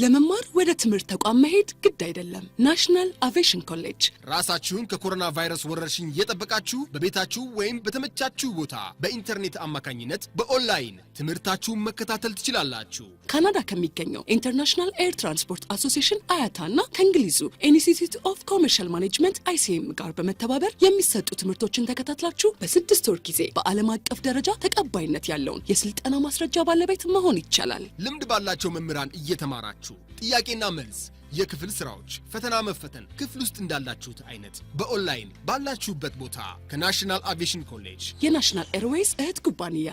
ለመማር ወደ ትምህርት ተቋም መሄድ ግድ አይደለም። ናሽናል አቪዬሽን ኮሌጅ ራሳችሁን ከኮሮና ቫይረስ ወረርሽኝ እየጠበቃችሁ በቤታችሁ ወይም በተመቻችሁ ቦታ በኢንተርኔት አማካኝነት በኦንላይን ትምህርታችሁን መከታተል ትችላላችሁ። ካናዳ ከሚገኘው ኢንተርናሽናል ኤር ትራንስፖርት አሶሲዬሽን አያታና ከእንግሊዙ ኢንስቲትዩት ኦፍ ኮመርሻል ማኔጅመንት ICM ጋር በመተባበር የሚሰጡ ትምህርቶችን ተከታትላችሁ በ6 ወር ጊዜ በዓለም አቀፍ ደረጃ ተቀባይነት ያለውን የስልጠና ማስረጃ ባለቤት መሆን ይቻላል። ልምድ ባላቸው መምህራን እየተማራችሁ ጥያቄና መልስ፣ የክፍል ስራዎች፣ ፈተና መፈተን ክፍል ውስጥ እንዳላችሁት አይነት በኦንላይን ባላችሁበት ቦታ ከናሽናል አቪዬሽን ኮሌጅ የናሽናል ኤርዌይስ እህት ኩባንያ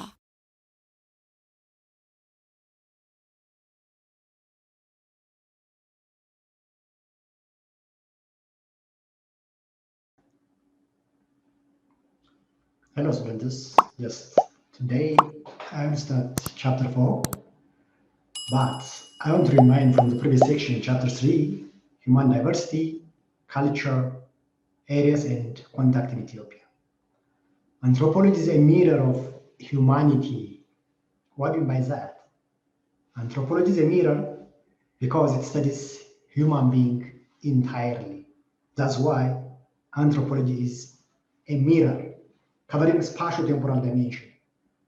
Hello students, yes, today I will start chapter 4, but I want to remind from the previous section, chapter 3, human diversity, culture, areas and contact in Ethiopia. Anthropology is a mirror of humanity. What do you mean by that? Anthropology is a mirror because it studies human being entirely. That's why anthropology is a mirror covering spatio-temporal dimension.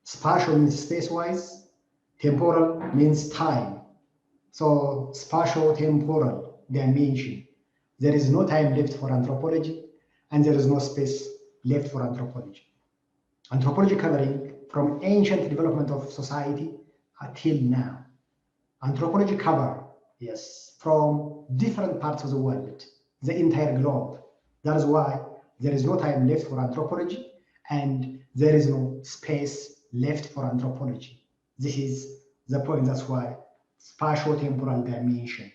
Spatial means space-wise, temporal means time. So spatio-temporal dimension. There is no time left for anthropology and there is no space left for anthropology. Anthropology covering from ancient development of society until now. Anthropology cover, yes, from different parts of the world, the entire globe. That is why there is no time left for anthropology and there is no space left for anthropology. This is the point, that's why spatio-temporal dimension.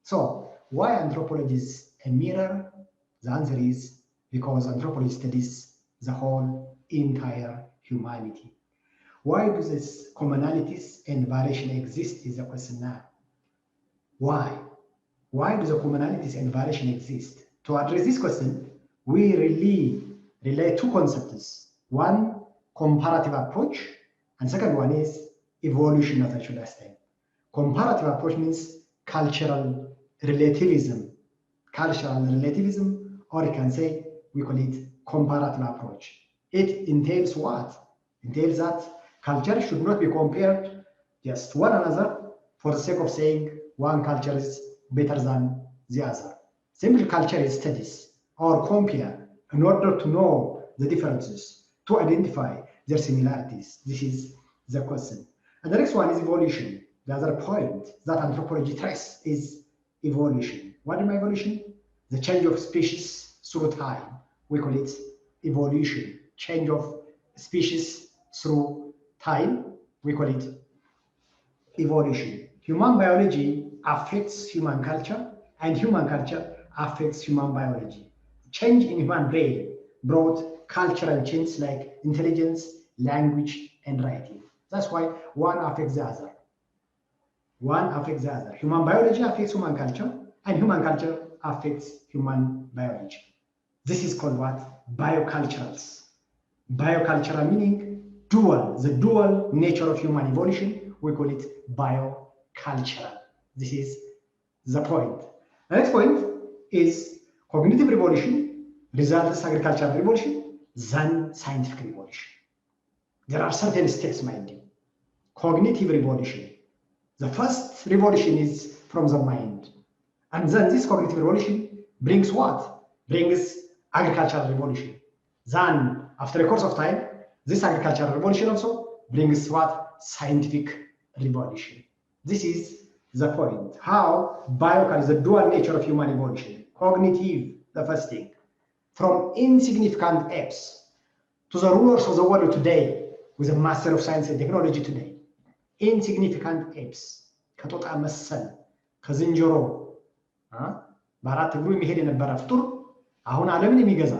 So why anthropology is a mirror? The answer is because anthropology studies the whole entire humanity. Why do these commonalities and variation exist is the question now. Why? Why do the commonalities and variation exist? To address this question, we relate two concepts. One, comparative approach, and second one is evolution of actual lifestyle. Comparative approach means cultural relativism. Cultural relativism, or you can say, we call it comparative approach. It entails what? Entails that culture should not be compared just one another for the sake of saying one culture is better than the other. Simply culture is studies or compare in order to know the differences, to identify their similarities. This is the question. And the next one is evolution. The other point that anthropology traces is evolution. What is evolution? The change of species through time. We call it evolution. Change of species through time. We call it evolution. Human biology affects human culture and human culture affects human biology. Change in human brain brought cultural changes like intelligence, language, and writing. That's why one affects the other. One affects the other. Human biology affects human culture, and human culture affects human biology. This is called what? Bioculturals. Biocultural meaning dual, the dual nature of human evolution, we call it biocultural. This is the point. The next point is cognitive revolution results agricultural revolution, then scientific revolution. There are certain steps, mind you. Cognitive revolution. The first revolution is from the mind. And then this cognitive revolution brings what? Brings agricultural revolution. Then, after a course of time, this agricultural revolution also brings what? Scientific revolution. This is the point. How bioculture is the dual nature of human evolution. Cognitive, the first thing. From insignificant apes to the rulers of the world today with a master of science and technology today. Insignificant apes. ከጦጣ መሰል ከዝንጀሮ በአራት እግሩ የሚሄድ የነበረ ፍጡር አሁን ዓለምን የሚገዛ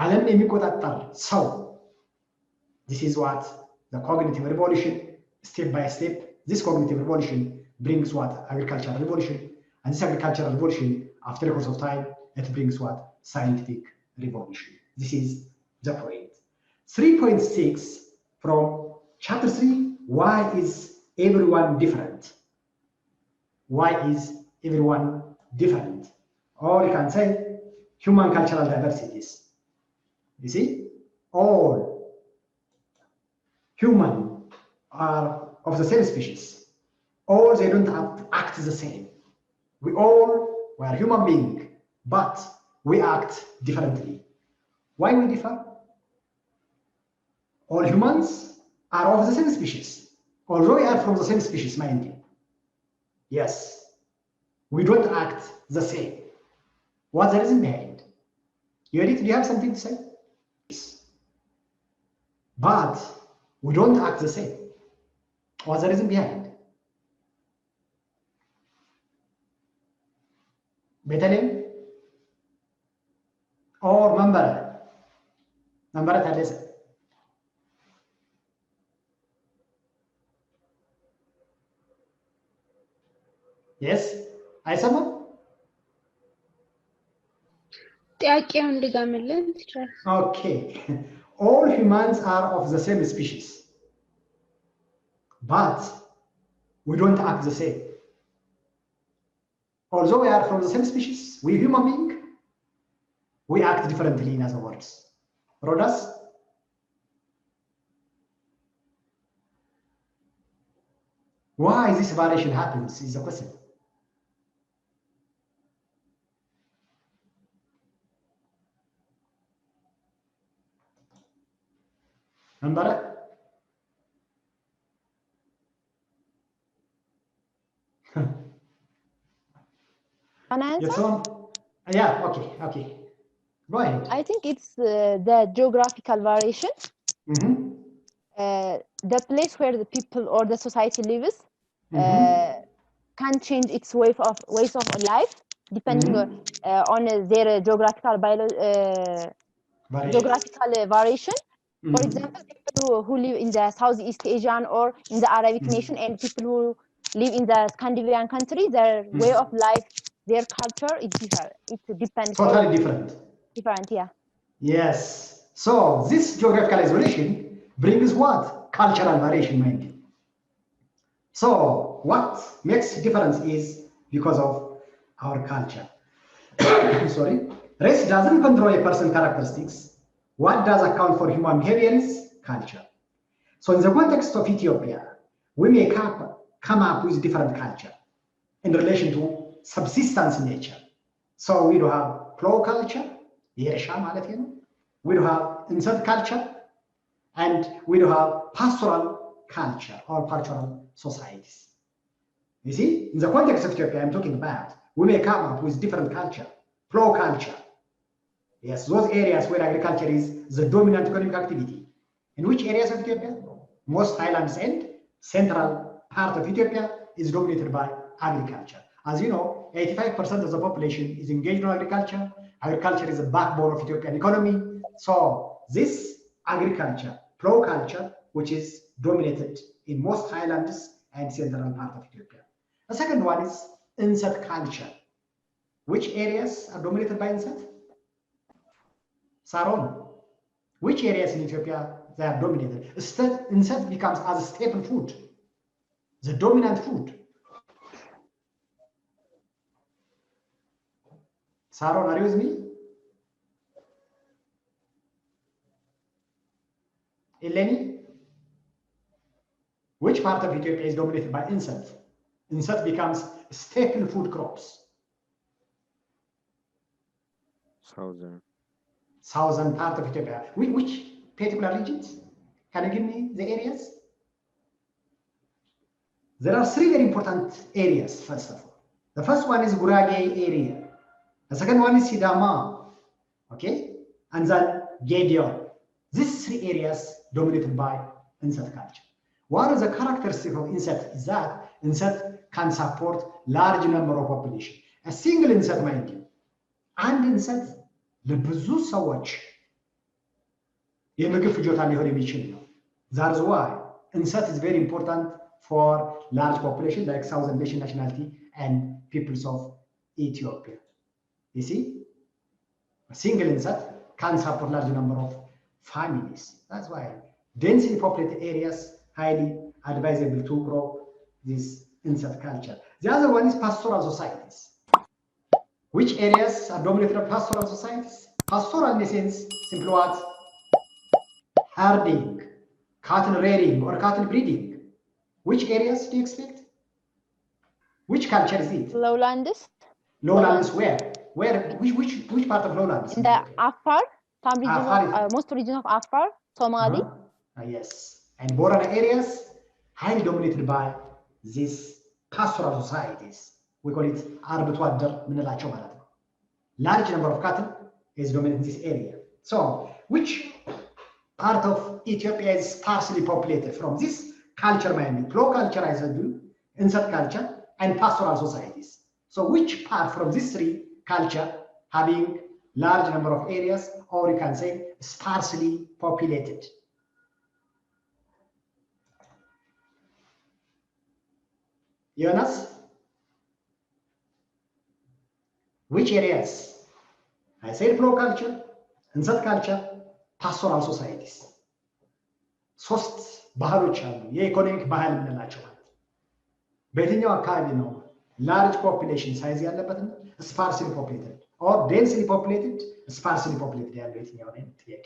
ዓለምን የሚቆጣጠር ሰው. This is what the cognitive revolution, step by step. This cognitive revolution brings what? Agricultural revolution. And this agricultural revolution, after a course of time, it brings what? Scientific revolution. This is the point. 3.6 from chapter 3, why is everyone different? why is everyone different? Or you can say human cultural diversities. You see, all human are of the same species. All they don't have to act the same. We are human beings, but we act differently. Why we differ? All humans are of the same species, although we are from the same species, mind you. Yes, we don't act the same. What's the reason behind? Yodit, do you have something to say? Yes. But we don't act the same. What's the reason behind? Bethlehem or Mambara? Mambara Thalesa. Yes, አይሰማም? ጥያቄውን ድገምልን ትችላል? Okay. All humans are of the same species, but we don't act the same. Although we are from the same species, we human beings, we act differently, in other words. Rodas? Why this variation happens is the question. Number? Can I answer? Yes, on? Yeah, okay. Go ahead. I think it's the geographical variation. Mm-hmm. The place where the people or the society lives can change its ways of life depending on their geographical variation. For example, people who live in the Southeast Asian or in the Arabic nation, and people who live in the Scandinavian country, their way of life, their culture is different. It depends. Totally different. Different, yeah. Yes. So this geographical isolation brings what? Cultural variation, mind you. So what makes difference is because of our culture. Sorry. Race doesn't control a person's characteristics. What does account for human behavior is culture. So in the context of Ethiopia, we may come up with different culture in relation to subsistence nature. So we do have plow culture, we do have insect culture, and we do have pastoral culture or pastoral societies. You see, in the context of Ethiopia, I'm talking about, we may come up with different culture, plow culture. Yes, those areas where agriculture is the dominant economic activity. In which areas of Ethiopia? Most highlands and central part of Ethiopia is dominated by agriculture. As you know, 85% of the population is engaged in agriculture. Agriculture is the backbone of Ethiopian economy. So this agriculture, plow culture, which is dominated in most highlands and central part of Ethiopia. The second one is insect culture. Which areas are dominated by insect? Saron. Which areas in Ethiopia they are dominated? Insect becomes as a staple food, the dominant food. Saron, are you with me? Eleni? Which part of Ethiopia is dominated by insect? Insect becomes staple food crops. Southern part of Ethiopia. Which particular regions? Can you give me the areas? There are three very important areas, first of all. The first one is Gurage area. The second one is Sidama, okay? And then Gedeon. These three areas dominated by insect culture. One of the characteristics of insect is that insect can support large number of population. A single insect, mind you, and insect ለብዙ ሰዎች የምግብ ፍጆታ ሊሆን የሚችል ነው። That's why insect is very important for large population like Southern Asian nationality and peoples of Ethiopia. You see, a single insect can support large number of families. That's why densely populated areas highly advisable to grow this insect culture. The other one is pastoral societies. Which areas are dominated by pastoral societies? Pastoral in the sense, simply what? Herding, cattle rearing, or cattle breeding. Which areas do you expect? Which culture is it? Lowlands. Lowlands where? Which part of lowlands? In the Afar, some region of, most region of Afar, Somali. Yes. And Borana areas, highly dominated by these pastoral societies. We call it አርብቶ አደር ምንላቸው ማለት ነው. Large number of cattle is dominant in this area. So, which part of Ethiopia is sparsely populated from this culture, mainly flow culture, I said, insect culture, and pastoral societies? So, which part from these three culture having large number of areas, or you can say sparsely populated? Jonas? Which areas? I said flow culture, insect culture, pastoral societies. ሶስት ባህሎች አሉ የኢኮኖሚክ ባህል የምንላቸው ማለት በየትኛው አካባቢ ነው ላርጅ ፖፑሌሽን ሳይዝ ያለበትና ስፓርስሊ ፖፑሌትድ ኦር ዴንስሊ ፖፑሌትድ ስፓርስሊ ፖፑሌትድ ያለው የትኛው ነው ጥያቄ?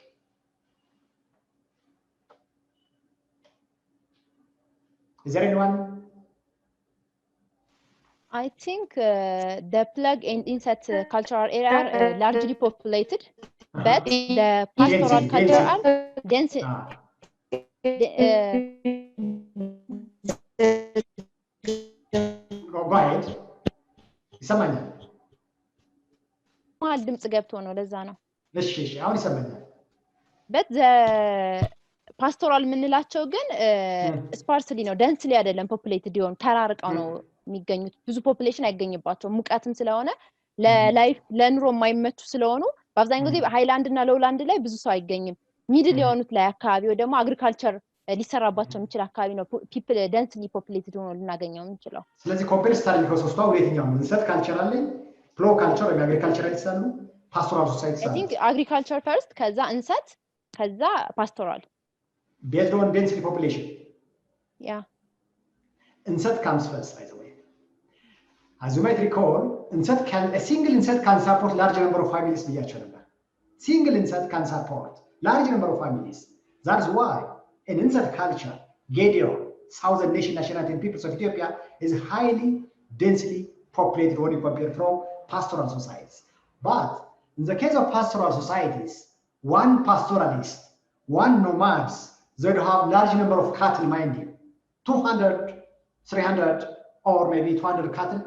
Is there anyone? I think the plague and insect cultural area are largely populated, but the pastoral culture are dense. Go ahead. ይሰማኛል? መሀል ድምጽ ገብቶ ነው ለዛ ነው። እሺ አሁን ይሰማኛል። but the pastoral የምንላቸው ግን ስፓርስሊ ነው ደንስሊ አይደለም ፖፑሌትድ ይሆን ተራርቀው ነው የሚገኙት ብዙ ፖፑሌሽን አይገኝባቸው ሙቀትም ስለሆነ ለላይፍ ለኑሮ የማይመቹ ስለሆኑ በአብዛኛው ጊዜ ሃይላንድ እና ሎውላንድ ላይ ብዙ ሰው አይገኝም ሚድል የሆኑት ላይ አካባቢ ወይ ደግሞ አግሪካልቸር ሊሰራባቸው የሚችል አካባቢ ነው ፒፕል ደንስሊ ፖፑሌትድ ሆኖ ልናገኘው እንችላለን ስለዚህ ኮምፔር ስታዲ ከሶስቷ የትኛው ነው ኢንሰት ካልቸር አለ ፍሎ ካልቸር ወይ አግሪካልቸራሊስት አሉ pastoral societies I think agriculture first ከዛ እንሰት ከዛ pastoral based on density population yeah insect comes first by the way as you might recall a single insect can support large number of families ብያቸው ነበር single insect can support large number of families that's why in insect culture Gedio southern national peoples of Ethiopia is highly densely populated when you compare from pastoral societies but in the case of pastoral societies one pastoralist one nomads they have large number of cattle mind you 200 300 or maybe 200 cattle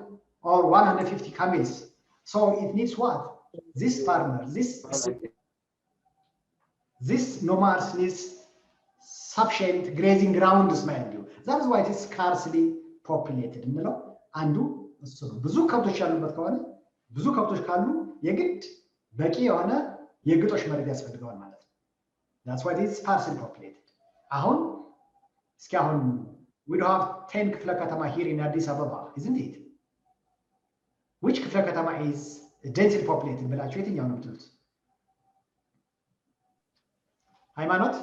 or 150 camels so it needs what this farmer this nomads needs sufficient grazing grounds mind you that's why it is scarcely populated እንለው አንዱ እሱ ነው ብዙ ከብቶች ያሉበት ከሆነ ብዙ ከብቶች ካሉ የግድ በቂ የሆነ የግጦሽ መሬት ያስፈልጋል ማለት ነው that's why it is sparsely populated አሁን እስኪ አሁን we do have 10 ክፍለ ከተማ here in Addis Ababa isn't it which ክፍለ ከተማ is densely populated ብላችሁ የትኛው ነው የምትሉት ሃይማኖት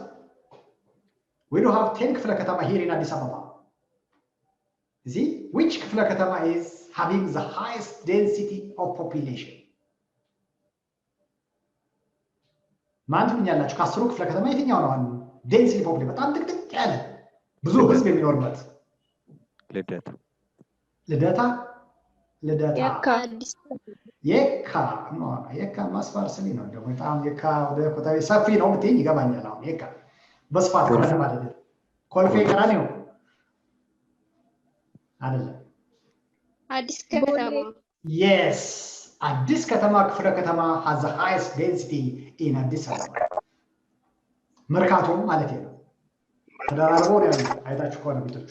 we do have 10 ክፍለ ከተማ here in Addis Ababa see which ክፍለ ከተማ is having the highest density of population ማን ትኛላችሁ ከአስሩ ክፍለ ከተማ የትኛው ነው አሁን densely populated በጣም ጥቅጥቅ ያለ ብዙ ህዝብ የሚኖርበት ልደታ የካ ማስፋርስሊ ነው ደግሞ በጣም የካ ወደ ኮታቤ ሰፊ ነው ምትኝ ይገባኛል አሁን የካ በስፋት ከተማ አይደለም ኮልፌ ቀራኒዮ አይደለም አዲስ ከተማ yes አዲስ ከተማ ክፍለ ከተማ has the highest density in Addis Ababa መርካቶ ማለት ነው ተደራርበው ነው አይታችሁ ከሆነ ቤቶቹ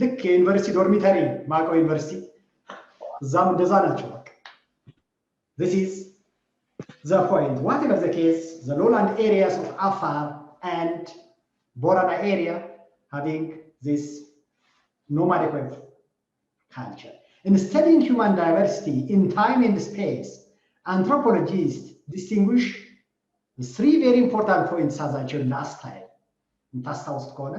ልክ የዩኒቨርሲቲ ዶርሚተሪ ማቀው ዩኒቨርሲቲ እዛም እንደዛ ናቸው በቃ this is the point whatever the case the lowland areas of Afar and Borana area having this nomadic culture in studying human diversity in time and space anthropologists distinguish the three very important points as I mentioned last time ታስታውስ ከሆነ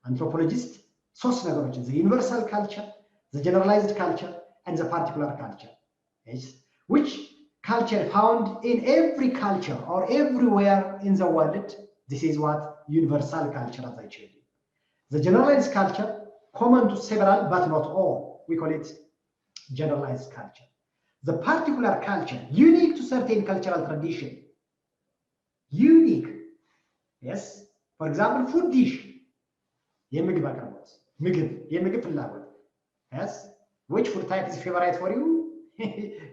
anthropologists ሶስት ነገሮችን the universal culture the generalized culture and the particular culture. Yes. Which culture found in every culture or everywhere in the world, this is what universal culture, as I told you. The generalized culture, common to several but not all, we call it generalized culture. The particular culture, unique to certain cultural tradition. Unique, yes. For example, food dish. የምግብ አቅርቦት የምግብ ፍላጎት. Yes. Which food type is favorite for you?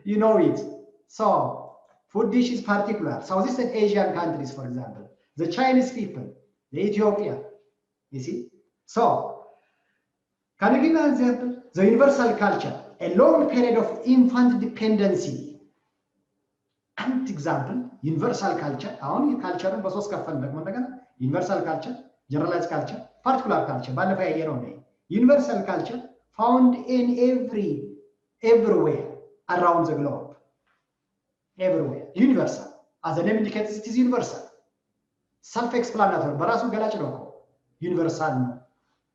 You know it. So, food dish is particular. Southeast Asian countries, for example, the Chinese people, the Ethiopia. You see? So, can you give an example? The universal culture, a long period of infant dependency. An example, universal culture. Only culture, but so universal culture, generalized culture, particular culture. Universal culture found in everywhere around the globe. Everywhere. Universal. As the name indicates, it is universal. Self-explanatory. Barasu galachiroko. Universal.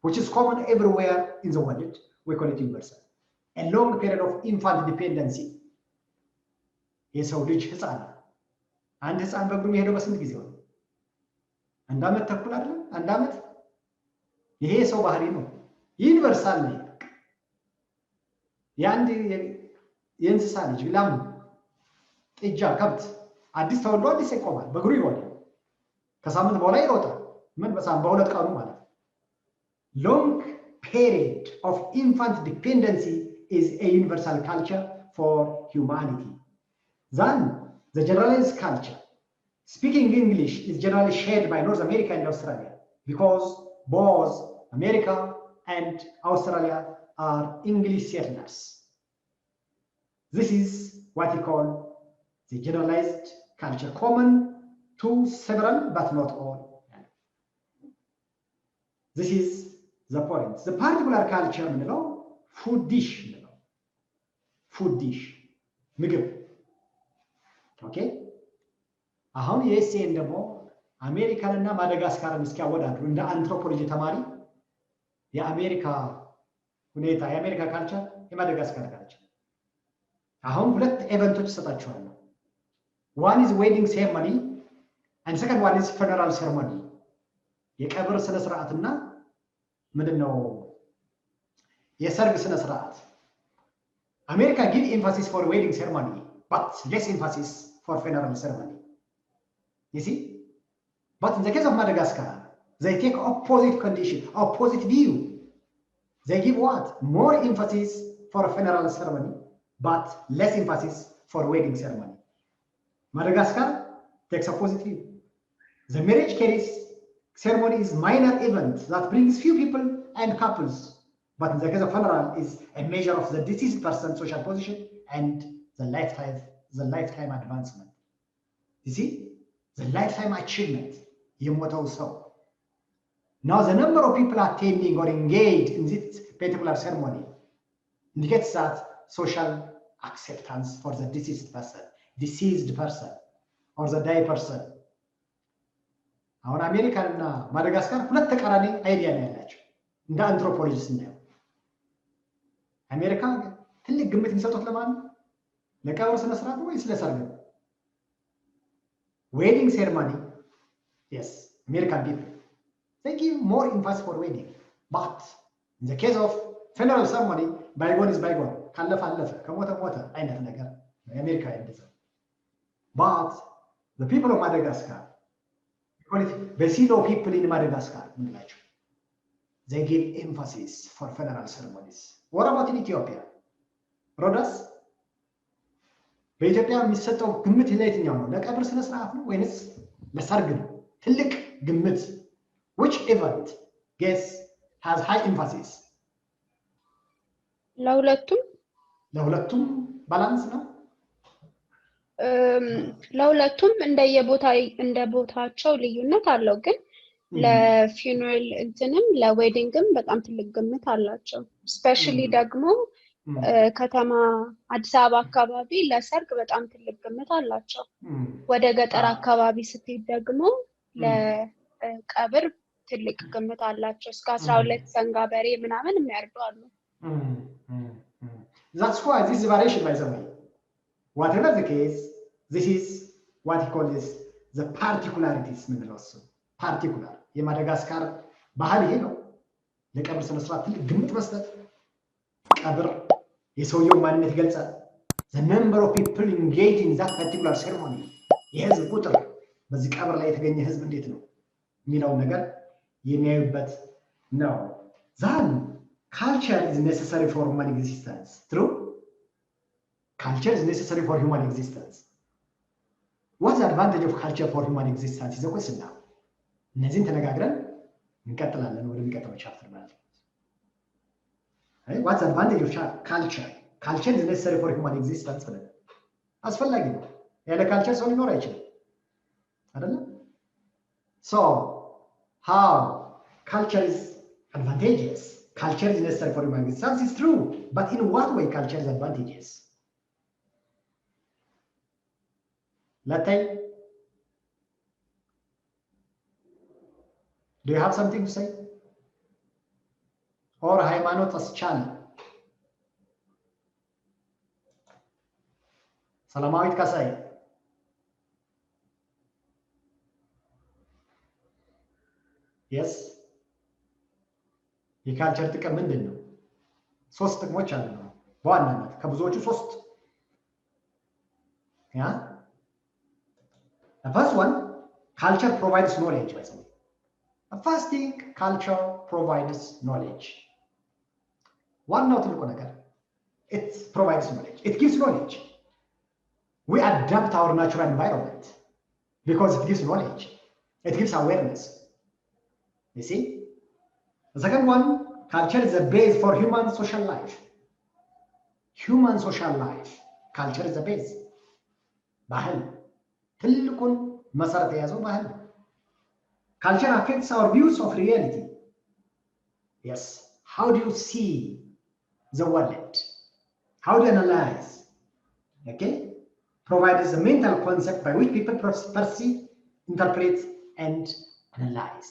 Which is common everywhere in the world. We call it universal. A long period of infant dependency. የሰው ልጅ ህፃን አንድ ህፃን በእግሩ የሚሄደው በስንት ጊዜው ነው? አንድ ዓመት ተኩል አይደለም? አንድ ዓመት። ይሄ የሰው ባህሪ ነው። ዩኒቨርሳል ነው። የአንድ የእንስሳ ልጅ ላም፣ ጥጃ፣ ከብት አዲስ ተወልዶ አዲስ ይቆማል፣ በእግሩ ይሮጣል። ከሳምንት በኋላ ይሮጣል። ምን በሁለት ቀኑ ማለት። Long period of infant dependency is a universal culture for humanity. Then, the generalized culture, speaking English, is generally shared by North America and Australia because both America and Australia are English settlers. This is what we call the generalized culture, common to several but not all. This is the point. The particular culture, food dish, food dish, ምግብ. ኦኬ አሁን የኤስኤን ደግሞ አሜሪካንና ማዳጋስካርን እስኪያወዳድሩ እንደ አንትሮፖሎጂ ተማሪ የአሜሪካ ሁኔታ የአሜሪካ ካልቸር የማዳጋስካር ካልቸር አሁን ሁለት ኢቨንቶች ሰጣቸዋለሁ። one is wedding ceremony and second one is funeral ceremony. የቀብር ስነ ስርዓትና ምንድነው የሰርግ ስነ ስርዓት። አሜሪካ give emphasis for wedding ceremony but less emphasis for funeral ceremony. You see? But in the case of Madagascar, they take opposite condition, opposite view. They give what? More emphasis for funeral ceremony, but less emphasis for wedding ceremony. Madagascar takes opposite view. The marriage ceremony is minor event that brings few people and couples. But in the case of funeral is a measure of the deceased person's social position and the lifetime advancement. You see? The lifetime achievement. Now the number of people attending or engaged in this particular ceremony indicates that social acceptance for the deceased person or the dead person. አሁን አሜሪካና ማዳጋስካር ሁለት ተቃራኒ አይዲያ ነው ያላቸው እንደ አንትሮፖሎጂ ስናየው። አሜሪካ ትልቅ ግምት የሚሰጡት ለማን ነው? ለቀብር ስነ ስርዓት ወይስ ለሰርግ? wedding ceremony, yes, American people, they give more emphasis for wedding. But in the case of funeral ceremony, bygone is bygone. ካለፈ አለፈ፣ ከሞተ ሞተ አይነት ነገር አሜሪካ እንደዛ። But the people of Madagascar, Besilo people in Madagascar, they give emphasis for funeral ceremonies. What about in Ethiopia? Rodas? በኢትዮጵያ የሚሰጠው ግምት ለየትኛው ነው? ለቀብር ስነ ስርዓት ነው ወይስ ለሰርግ ነው? ትልቅ ግምት. Which event, guess, has high emphasis? ለሁለቱም ባላንስ ነው። ለሁለቱም እንደ ቦታቸው ልዩነት አለው፣ ግን ለፊውነራል እንትንም ለዌዲንግም በጣም ትልቅ ግምት አላቸው። ስፔሻሊ ደግሞ ከተማ አዲስ አበባ አካባቢ ለሰርግ በጣም ትልቅ ግምት አላቸው። ወደ ገጠር አካባቢ ስትሄድ ደግሞ ለቀብር ትልቅ ግምት አላቸው። እስከ 12 ሰንጋ በሬ ምናምን የሚያርዱ አሉ። That's why this variation, by the way, whatever the case, this is what he calls the particularities. Particular. የማዳጋስካር ባህል ይሄ ነው። ለቀብር ስነ ስርዓት ትልቅ ግምት መስጠት፣ ቀብር የሰውየው ማንነት ይገልጻል። the number of people engaged in that particular ceremony የህዝብ ቁጥር በዚህ ቀብር ላይ የተገኘ ህዝብ እንዴት ነው የሚለው ነገር የሚያዩበት ነው። then culture is necessary for human existence. True? Culture is necessary for human existence. What's the advantage of culture for human existence is a question now. እነዚህን ተነጋግረን እንቀጥላለን ወደሚቀጥለው ቻፕተር ማለት ነው። What's the advantage of culture? Culture is necessary for human existence ብለን አስፈላጊ ነው። ያለ ካልቸር ሰው ሊኖር አይችልም አይደለም? So how culture is advantageous? Culture is necessary for human existence is true, but in what way culture is advantageous? Let's say, do you have something to say? Or ሃይማኖት አስቻለ ሰላማዊት ካሳይ yes የካልቸር ጥቅም ምንድን ነው? ሶስት ጥቅሞች አሉ በዋናነት ከብዙዎቹ ሶስት The first one, culture provides knowledge. The first thing, culture provides knowledge. One not look at it provides knowledge. It gives knowledge. We adapt our natural environment because it gives knowledge. It gives awareness. You see? The second one, culture is a base for human social life. Human social life. Culture is a base. ባህል ትልቁን መሰረት የያዘው ባህል ነው። Culture affects our views of reality. Yes. How do you see the world? How do you analyze? Okay? Provides a mental concept by which people perceive, interpret, and analyze.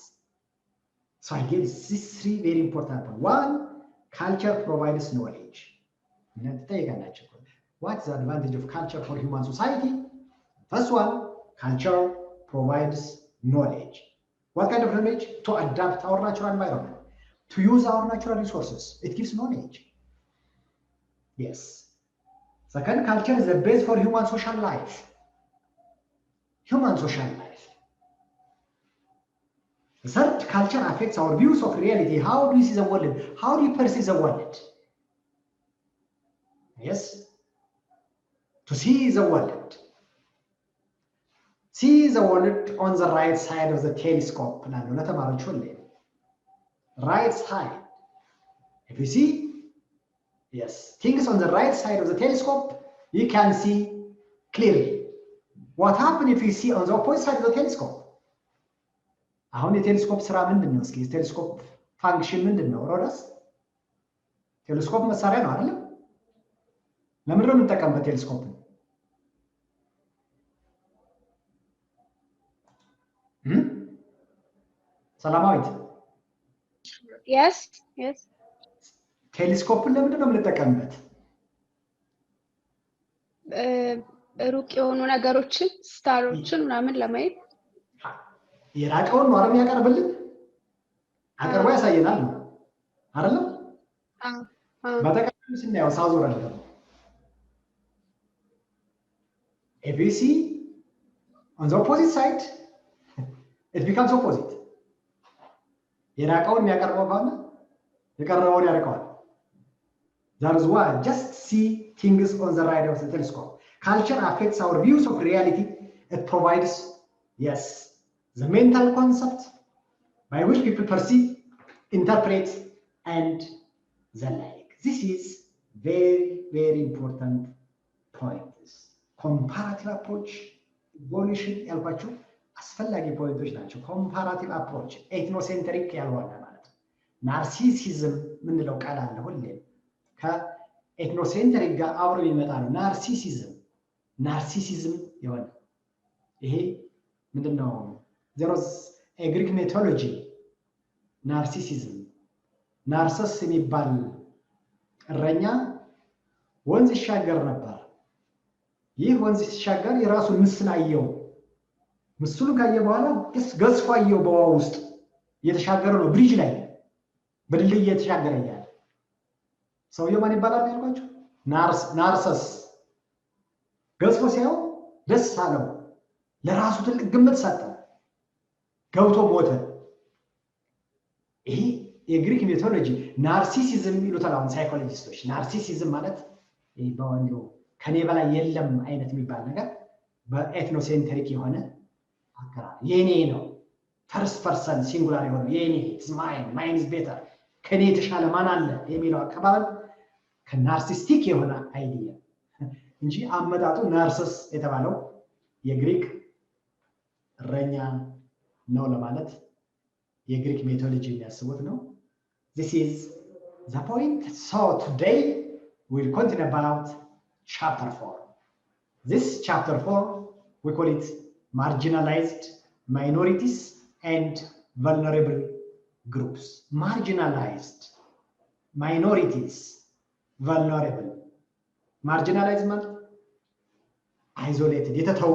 So I give these three very important points. One, culture provides knowledge. What's the advantage of culture for human society? First one, culture provides knowledge. What kind of knowledge? To adapt our natural environment, to use our natural resources. It gives knowledge. Yes. Second, culture is the base for human social life. Human social life. The third, culture affects our views of reality. How do you see the world? How do you perceive the world? Yes. To see the world. See the world on the right side of the telescope. Right side. If you see, yes, things on the right side of the telescope, you can see clearly. What happens if you see on the opposite side of the telescope? አሁን የቴሌስኮፕ ስራ ምንድነው? እስኪ የቴሌስኮፕ ፋንክሽን ምንድነው? ሮዳስ ቴሌስኮፕ መሳሪያ ነው አይደል? ለምን ነው የምንጠቀምበት ቴሌስኮፕ? ሰላማዊት yes ቴሌስኮፕን ለምንድን ነው የምንጠቀምበት? ሩቅ የሆኑ ነገሮችን ስታሮችን ምናምን ለማየት የራቀውን ነው አይደል ያቀርብልን? አቀርቦ ያሳየናል አይደል? በተቃራኒ ስናየው ሳዞር አለ if you see on the opposite side it becomes opposite. የራቀውን የሚያቀርበው ከሆነ የቀረበውን ያርቀዋል። That is why just see things on the right of the telescope. Culture affects our views of reality. It provides, yes, the mental concept by which people perceive, interpret, and the like. This is very, very important point. Comparative approach, evolution, ያልኳችሁ አስፈላጊ ፖይንቶች ናቸው። ኮምፓራቲቭ አፕሮች ኤትኖሴንትሪክ ያልሆነ ማለት ነው። ናርሲሲዝም ምንለው ቃል አለ ሁሌም ከኤትኖሴንትሪክ ጋር አብሮ የሚመጣ ነው። ናርሲሲዝም የሆነ ይሄ ምንድነው? ዘሮስ ግሪክ ሜቶሎጂ ናርሲሲዝም ናርሰስ የሚባል እረኛ ወንዝ ይሻገር ነበር። ይህ ወንዝ ሲሻገር የራሱን ምስል አየው። ምስሉን ካየ በኋላ ገዝፎ አየው። በውሃ ውስጥ እየተሻገረ ነው። ብሪጅ ላይ በድልድይ እየተሻገረ እያለ ሰውየው ማን ይባላል ያልኳቸው? ናርሰስ። ገዝፎ ሲያየው ደስ አለው። ለራሱ ትልቅ ግምት ሰጠ። ገብቶ ሞተ። ይሄ የግሪክ ሜቶሎጂ ናርሲሲዝም ይሉታል አሁን ሳይኮሎጂስቶች። ናርሲሲዝም ማለት ይሄ በወንዶ ከኔ በላይ የለም አይነት የሚባል ነገር በኤትኖሴንትሪክ የሆነ አከራር የኔ ነው። ፈርስት ፐርሰን ሲንጉላር የሆነ የኔ ማይን ኢዝ ቤተር ከኔ የተሻለ ማን አለ የሚለው አቀባበል ከናርሲስቲክ የሆነ አይዲያ እንጂ አመጣጡ ናርሰስ የተባለው የግሪክ እረኛ ነው ለማለት የግሪክ ሜቶሎጂ የሚያስቡት ነው። This is the point. So today we'll continue about chapter 4. This chapter 4 we call it marginalized minorities and vulnerable groups. Marginalized minorities, vulnerable. Marginalized ማለት isolated የተተው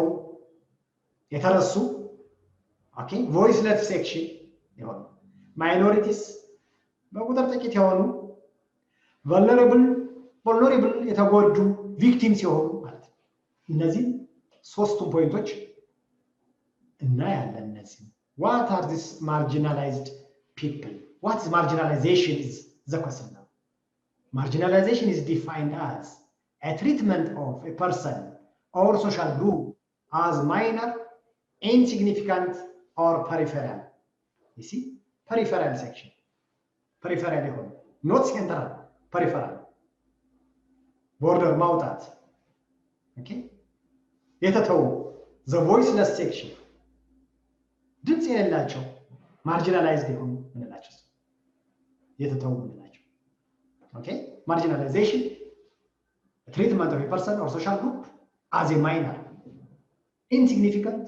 የተረሱ ኦኬ voiceless section የሆኑ minorities በቁጥር ጥቂት የሆኑ vulnerable የተጎዱ victims የሆኑ ማለት ነው። እነዚህ ሶስቱም ፖይንቶች እናያለን። እነዚህ what are these marginalized people? What is marginalization is the question now. Marginalization is defined as a treatment of a person or social group as minor, insignificant or peripheral. You see, peripheral section. Peripheral የሆኑ not central, peripheral. border ማውጣት okay የተተው the voiceless section ድምጽ የሌላቸው marginalized የሆኑ ምንላቸው የተተው ምንላቸው okay marginalization a treatment of a person or social group as a minor, insignificant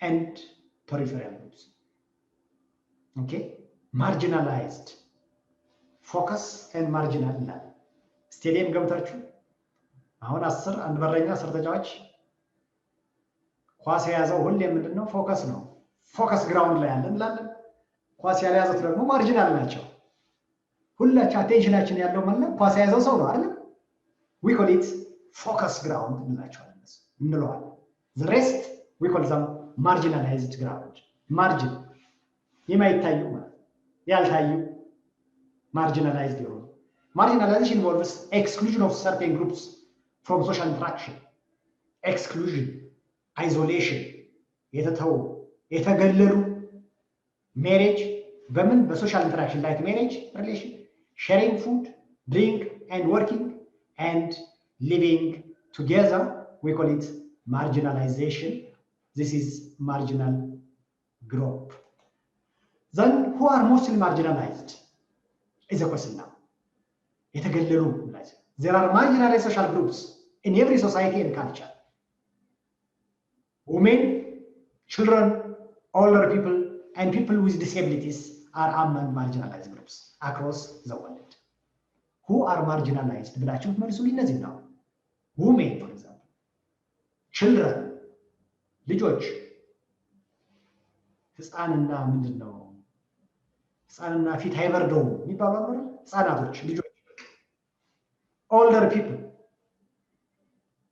and peripheral groups. Okay, marginalized, focus and marginal እና ስቴዲየም ገብታችሁ አሁን 10 አንድ በረኛ 10 ተጫዋች ኳስ የያዘው ሁሌ ምንድነው ፎከስ ነው። ፎከስ ግራውንድ ላይ ያለን እንላለን። ኳስ ያልያዙት ደግሞ ማርጂናል ናቸው። ሁላችን አቴንሽናችን ያለው ማለት ኳስ የያዘው ሰው ነው አይደል? we call it focus ground እንለዋለን። the rest we call them marginalized ground. margin የማይታዩ ማለት ያልታዩ marginalized የሆኑ marginalization involves exclusion of certain groups from social interaction. exclusion, isolation, የተተው የተገለሉ marriage በምን በሶሻል ኢንተራክሽን like marriage relation, sharing food, drink and working and living together, we call it marginalization. This is marginal group. Then who are mostly marginalized is a question now. የተገለሉ there are marginalized social groups in every society and culture. Women, children, older people and people with disabilities are among marginalized groups across the world. Who are marginalized ብላችሁ መልሱልኝ። እነዚህ ነው women for example, children ልጆች ህፃንና ምንድነው ህፃንና ፊት አይበርደው የሚባሉ አይደል? ህፃናቶች ልጆች older people,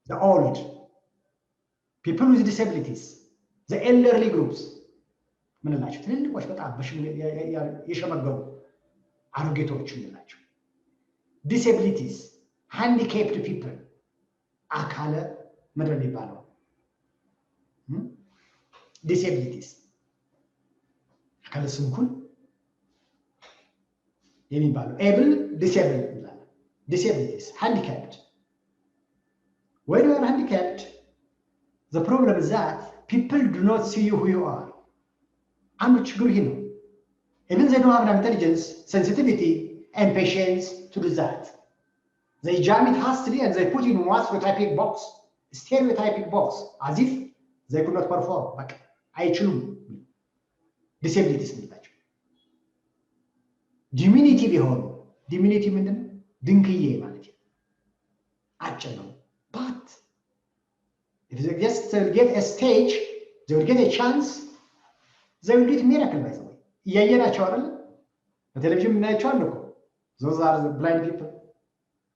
the old people with disabilities, the elderly groups ምንላቸው ትልልቆች በጣም የሸመገሉ አሮጌቶች ምንላቸው disabilities, handicapped people አካለ ምንድን ነው የሚባለው disabilities አካለ ስንኩል የሚባለው able, disabled disabilities, handicapped. When you are handicapped, the problem is that people do not see you who you are. አንዱ ችግር ይሄ ነው። Even they don't have intelligence, sensitivity and patience to do that. They jam it hastily and they put in one stereotypic box as if they could not perform. በቃ አይችሉም። disabilities ምንላቸው diminutive የሆኑ diminutive ምንድነው ድንክዬ ማለት ነው አጭር ነው but if they just get a stage they will get a chance they will get a miracle by the way እያየናቸው አይደል በቴሌቪዥን እናያቸዋለን እኮ those are the blind people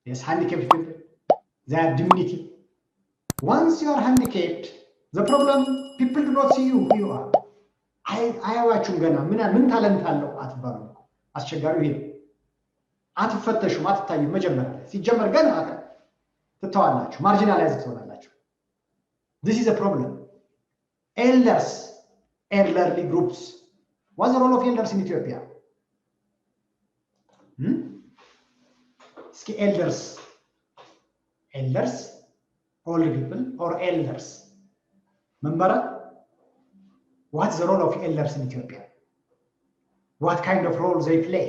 yes handicapped people they are diminutive once you are handicapped the problem people do not see you who you are አያዋችሁም ገና ምን ታለንት አለው አትባሉ አስቸጋሪው ይሄ አትፈተሹም አትታዩም መጀመሪያ ሲጀመር ገና ትተዋላችሁ ማርጂናላይዝ ትሆናላችሁ this is a problem elders elderly groups what's the role of elders in Ethiopia እስኪ elders old people or elders መንበረ what's the role of elders in Ethiopia what kind of role they play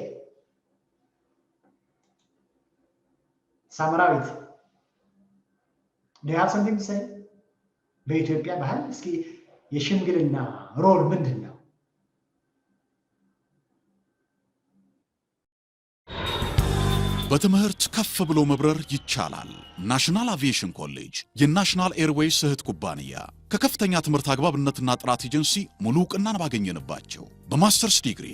Samarawit do you have something to say በኢትዮጵያ ባህል እስኪ የሽምግልና ሮል ምንድነው በትምህርት ከፍ ብሎ መብረር ይቻላል ናሽናል አቪዬሽን ኮሌጅ የናሽናል ኤርዌይስ እህት ኩባንያ ከከፍተኛ ትምህርት አግባብነትና ጥራት ኤጀንሲ ሙሉ ዕውቅናን ባገኘንባቸው በማስተርስ ዲግሪ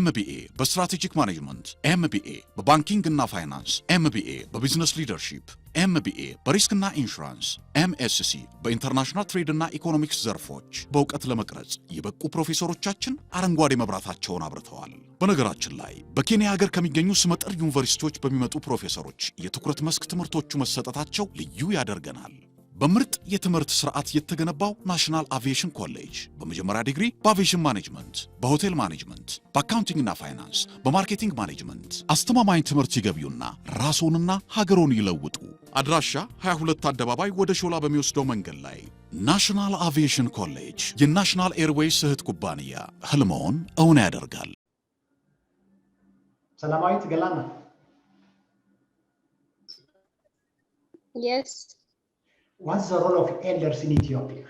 MBA በስትራቴጂክ ማኔጅመንት MBA በባንኪንግ እና ፋይናንስ MBA በቢዝነስ ሊደርሺፕ MBA በሪስክና ኢንሹራንስ MSc በኢንተርናሽናል ትሬድ እና ኢኮኖሚክስ ዘርፎች በእውቀት ለመቅረጽ የበቁ ፕሮፌሰሮቻችን አረንጓዴ መብራታቸውን አብርተዋል። በነገራችን ላይ በኬንያ ሀገር ከሚገኙ ስመጥር ዩኒቨርሲቲዎች በሚመጡ ፕሮፌሰሮች የትኩረት መስክ ትምህርቶቹ መሰጠታቸው ልዩ ያደርገናል። በምርጥ የትምህርት ስርዓት የተገነባው ናሽናል አቪዬሽን ኮሌጅ በመጀመሪያ ዲግሪ በአቪዬሽን ማኔጅመንት፣ በሆቴል ማኔጅመንት፣ በአካውንቲንግ እና ፋይናንስ፣ በማርኬቲንግ ማኔጅመንት አስተማማኝ ትምህርት ይገቢውና ራስዎንና ሀገሮን ይለውጡ። አድራሻ 22 አደባባይ ወደ ሾላ በሚወስደው መንገድ ላይ ናሽናል አቪዬሽን ኮሌጅ የናሽናል ኤርዌይስ እህት ኩባንያ ህልሞን እውን ያደርጋል። ሰላማዊት ገላና yes what's the role of elders in Ethiopia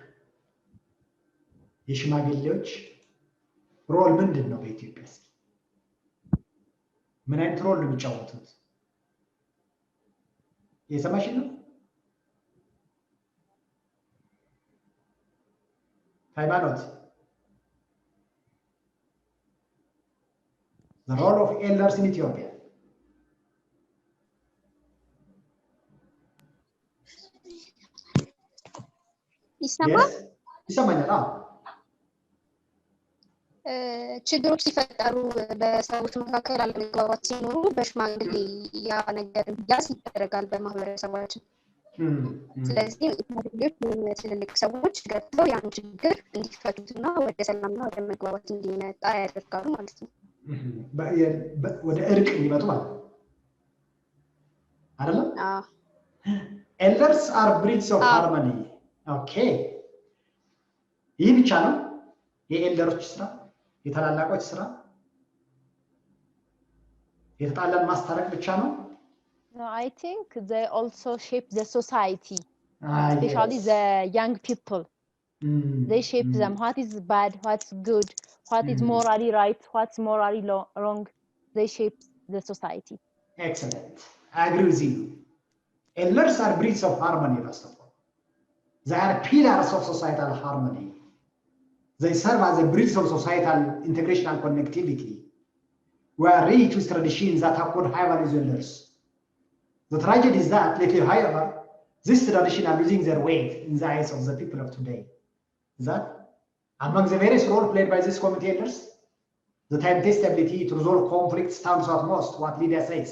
የሽማግሌዎች ሮል ምንድነው በኢትዮጵያ ምን አይነት ሮል ነው የሚጫወቱት የሰማሽ ነው ሃይማኖት the role of elders in Ethiopia ይሰማኛል ችግሮች ሲፈጠሩ በሰዎች መካከል አለመግባባት ሲኖሩ በሽማግሌ ያ ነገር ያስ ይደረጋል በማህበረሰባችን ስለዚህ ሽማግሌዎች ትልልቅ ሰዎች ገብተው ያን ችግር እንዲፈቱትና ወደ ሰላምና ወደ መግባባት እንዲመጣ ያደርጋሉ ማለት ነው ወደ እርቅ እንዲመጡ ማለት አይደለም elders are bridges of harmony okay ይህ ብቻ ነው የኤልደሮች ስራ የተላላቆች ስራ የተጣላን ማስታረቅ ብቻ ነው No, I think they also shape the society, especially the young people. They shape them. What is bad, what's good, what is morally right, what's morally wrong. They shape the society. Excellent. I agree with you. Elders are bridges of harmony, first of all. They are pillars of societal harmony. They serve as a bridge of societal integration and connectivity. We are rich with traditions that have got high values elders. The tragedy is that, lately, however, this tradition are losing their weight in the eyes of the people of today. Is that among the various roles played by these community elders, the time-tested ability to resolve conflicts stands out most, what Lydia says.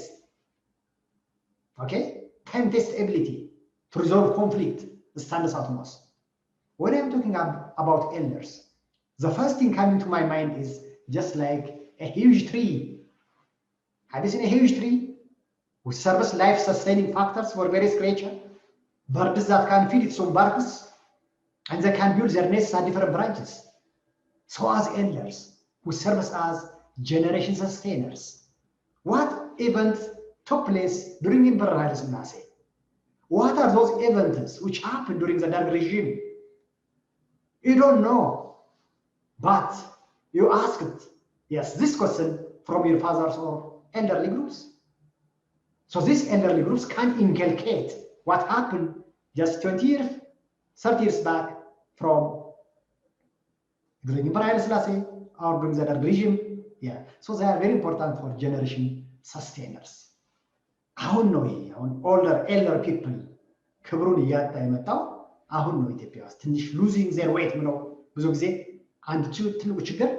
Okay? Time-tested ability to resolve conflict stands out most. When I'm talking about elders, the first thing coming to my mind is just like a huge tree. Have you seen a huge tree? Which serves life-sustaining factors for various creatures, birds that can feed its own barks, and they can build their nests at different branches. So as elders, who serve as generation sustainers. What events took place during Emperor Haile Selassie? What are those events which happened during the Dark regime? You don't know, but you asked, yes, this question from your fathers or elderly groups. So these elderly groups can inculcate what happened just 20 years, 30 years back from during Imperial Selassie or during the Dark regime. Yeah. So they are very important for generation sustainers. አሁን ነው ይሄ አሁን elder people ክብሩን እያጣ የመጣው አሁን ነው ኢትዮጵያ ውስጥ ትንሽ losing their weight ብለው ብዙ ጊዜ አንድ ትልቁ ችግር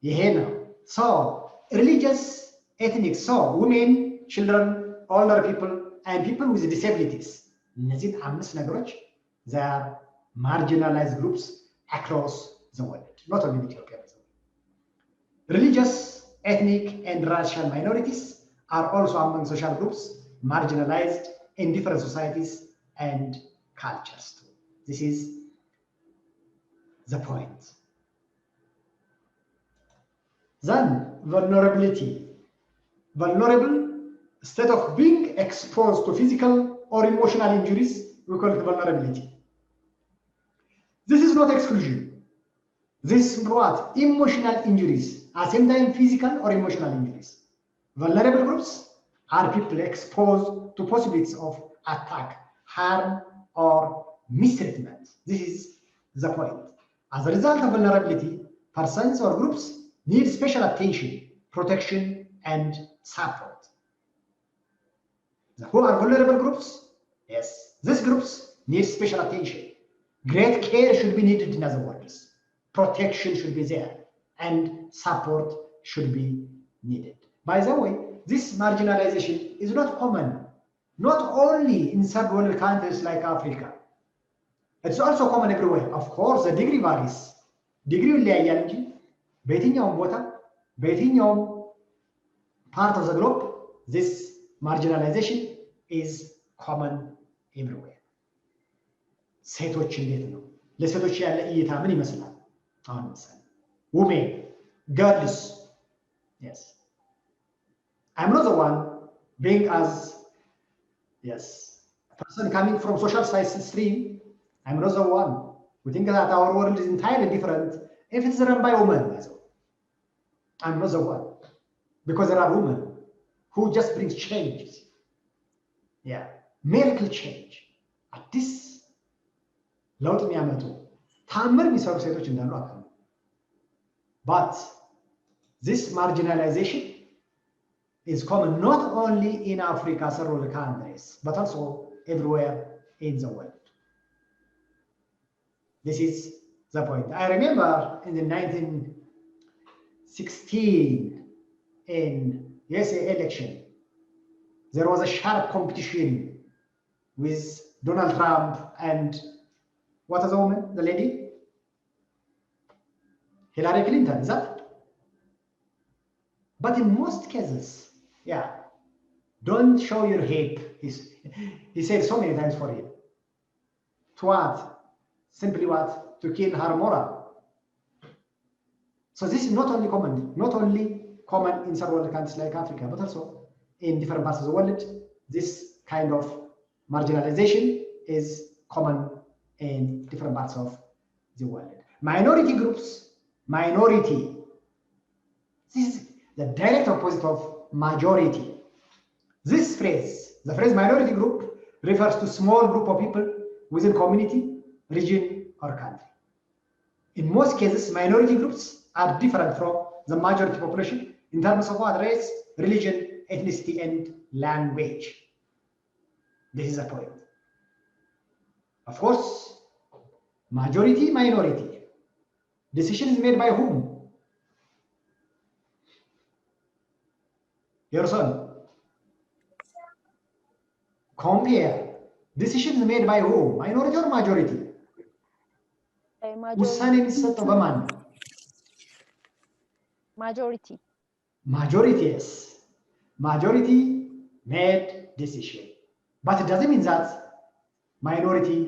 ይሄ ነው። So religious, ethnic, so women, children, older people and people with disabilities. እነዚህ አምስት ነገሮች they are marginalized groups across the world, not only in Ethiopia. Religious, ethnic and racial minorities are also among social groups marginalized in different societies and cultures too. This is the point. Then vulnerability. Vulnerable state of being exposed to physical or emotional injuries, we call it vulnerability. This is not exclusion. This is what? Emotional injuries, at the same time physical or emotional injuries. Vulnerable groups are people exposed to possibilities of attack, harm, or mistreatment. This is the point. As a result of vulnerability, persons or groups need special attention, protection, and support. Who are vulnerable groups? Yes, these groups need special attention. Great care should be needed, in other words. Protection should be there, and support should be needed. By the way, this marginalization is not common, not only in third world countries like Africa. It's also common everywhere. Of course, the degree varies. Degree ይለያያል እንጂ በየትኛውም ቦታ በየትኛውም part of the globe, this marginalization is common everywhere. ሴቶች እንዴት ነው? ለሴቶች ያለ እይታ ምን ይመስላል? አሁን ምሳሌ women, girls. Yes. I'm not the one being as, yes, a person coming from social science stream. I'm not the one. We think that our world is entirely different if it's run by women. I'm not the one. Because there are women who just brings changes. Yeah, miracle change. At this ለውጥ የሚያመጡ ታምር የሚሰሩ ሴቶች እንዳሉ አውቃለሁ። But this marginalization is common not only in Africa, several countries, but also everywhere in the world. This is the point. I remember in the 1916 in USA election, there was a sharp competition with Donald Trump and what is the woman, the lady? Hillary Clinton, is that? But in most cases, yeah, don't show your hate. He said so many times for him. To what? Simply what? To kill her moral. So this is not only common in some world countries like Africa, but also in different parts of the world. This kind of marginalization is common in different parts of the world. Minority groups, minority. This is the direct opposite of majority. This phrase, the phrase minority group, refers to small group of people within community, region, or country. In most cases, minority groups are different from the majority population in terms of what? Race, religion, ethnicity, and language. This is the point. Of course, majority, minority. Decision is made by whom? Your son. Compare. Decision is made by whom? Minority or majority? ውሳኔ የሚሰጠው በማን? Majority. Majority, yes. Majority made decision. But it doesn't mean that minority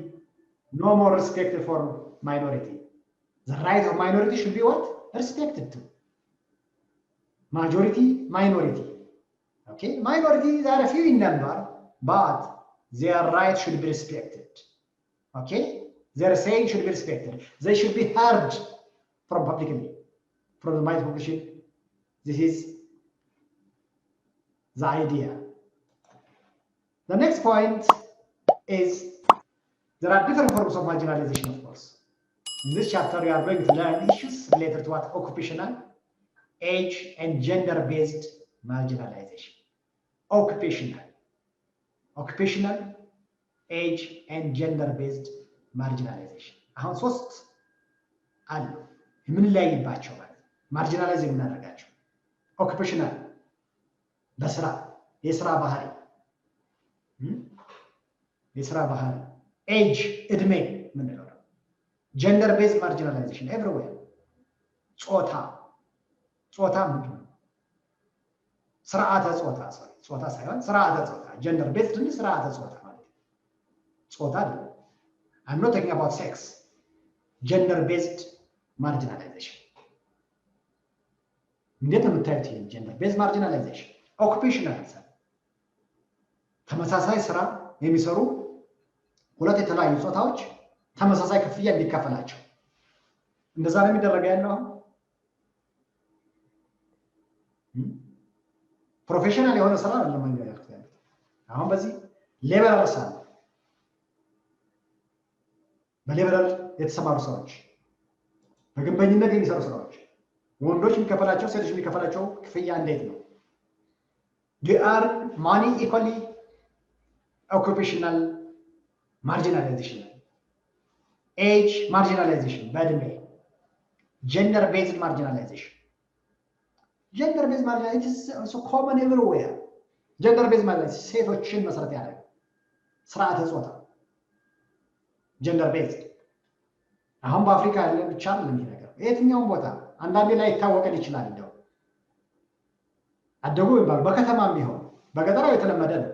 no more respected for minority. The right of minority should be what? Respected too. Majority, minority. Okay, minorities are a few in number, but their rights should be respected. Okay, their saying should be respected. They should be heard from publicly, from the minority population. This is the idea. The next point is there are different forms of marginalization, of course. In this chapter, we are going to learn issues related to what occupational, age, and gender-based marginalization. Occupational, age, and gender-based marginalization. አሁን ሶስት አሉ የምንለያይባቸው ማለት ማርጂናላይዝ የምናደርጋቸው ኦኩፔሽናል በስራ የስራ ባህሪ ኤጅ እድሜ ምንለው ነው ጀንደር ቤዝድ ማርጂናላይዜሽን ኤቭሪዌር ጾታ ምንድን ነው ስርዓተ ጾታ ሳይሆን ስርዓተ ጾታ ጀንደር ቤዝድ እንጂ ስርዓተ ጾታ ማለት ጾታ አይደለም I'm not talking about sex gender based marginalization እንዴት ነው የምታዩት ይሄን ጀንደር ቤዝድ ማርጂናላይዜሽን ኦኩፔሽናል ተመሳሳይ ስራ የሚሰሩ ሁለት የተለያዩ ጾታዎች ተመሳሳይ ክፍያ እንዲከፈላቸው እንደዛ ነው የሚደረገው ያለው ፕሮፌሽናል የሆነ ስራ አይደለም መንገድ ያልኩት አሁን በዚህ ሌበረር ስራ በሌበረር የተሰማሩ ሰዎች በግንበኝነት የሚሰሩ ሰዎች ወንዶች የሚከፈላቸው ሴቶች የሚከፈላቸው ክፍያ እንዴት ነው they are money equally occupational marginalization age marginalization በእድሜ gender based marginalization gender based marginalization is also common everywhere gender based marginalization ሴቶችን መሰረት ያደረገ ስርዓተ ጾታ gender based አሁን በአፍሪካ ያለ ብቻ አይደለም ይሄ ነገር የትኛውም ቦታ አንዳንዴ ላይ ይታወቀን ይችላል እንደው አደጉ ይባል በከተማም ቢሆን በገጠራው የተለመደ ነው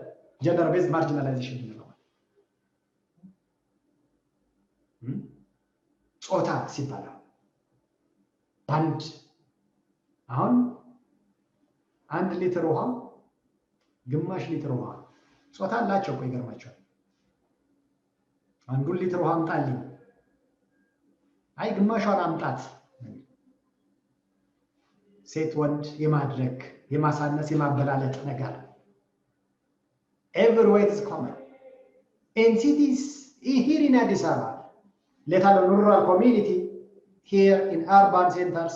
gender based marginalization ነው ጾታ ሲባል አሁን 1 ሊትር ውሃ ግማሽ ሊትር ውሃ ጾታ አላቸው እኮ ይገርማቸዋል 1 ሊትር ውሃ አምጣልኝ አይ ግማሿን አምጣት ሴት ወንድ የማድረግ የማሳነስ የማበላለጥ ነገር everywhere it is common in cities here in Addis Ababa let alone rural community here in urban centers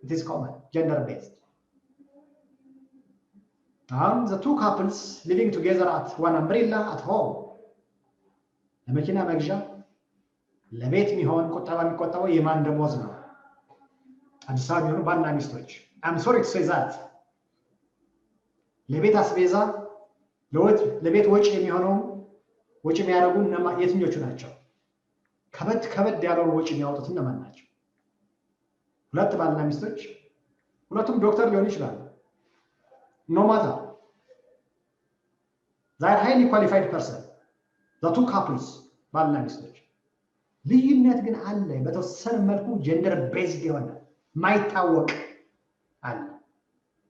it is common gender based the two couples living together at one umbrella at home ለመኪና መግዣ ለቤት የሚሆን ቁጠባ የሚቆጠበው የማን ደሞዝ ነው አዲስ አበባ የሚሆኑ ባልና ሚስቶች I'm sorry to say that ለቤት አስቤዛ ለቤት ወጪ የሚሆነው ወጪ የሚያደርጉ የትኞቹ ናቸው ከበድ ያለውን ወጪ የሚያወጡት እነማን ናቸው ሁለት ባልና ሚስቶች ሁለቱም ዶክተር ሊሆኑ ይችላሉ no matter they are highly qualified person the two couples ባልና ሚስቶች ልዩነት ግን አለ በተወሰነ መልኩ ጀንደር ቤዝድ የሆነ ማይታወቅ አለ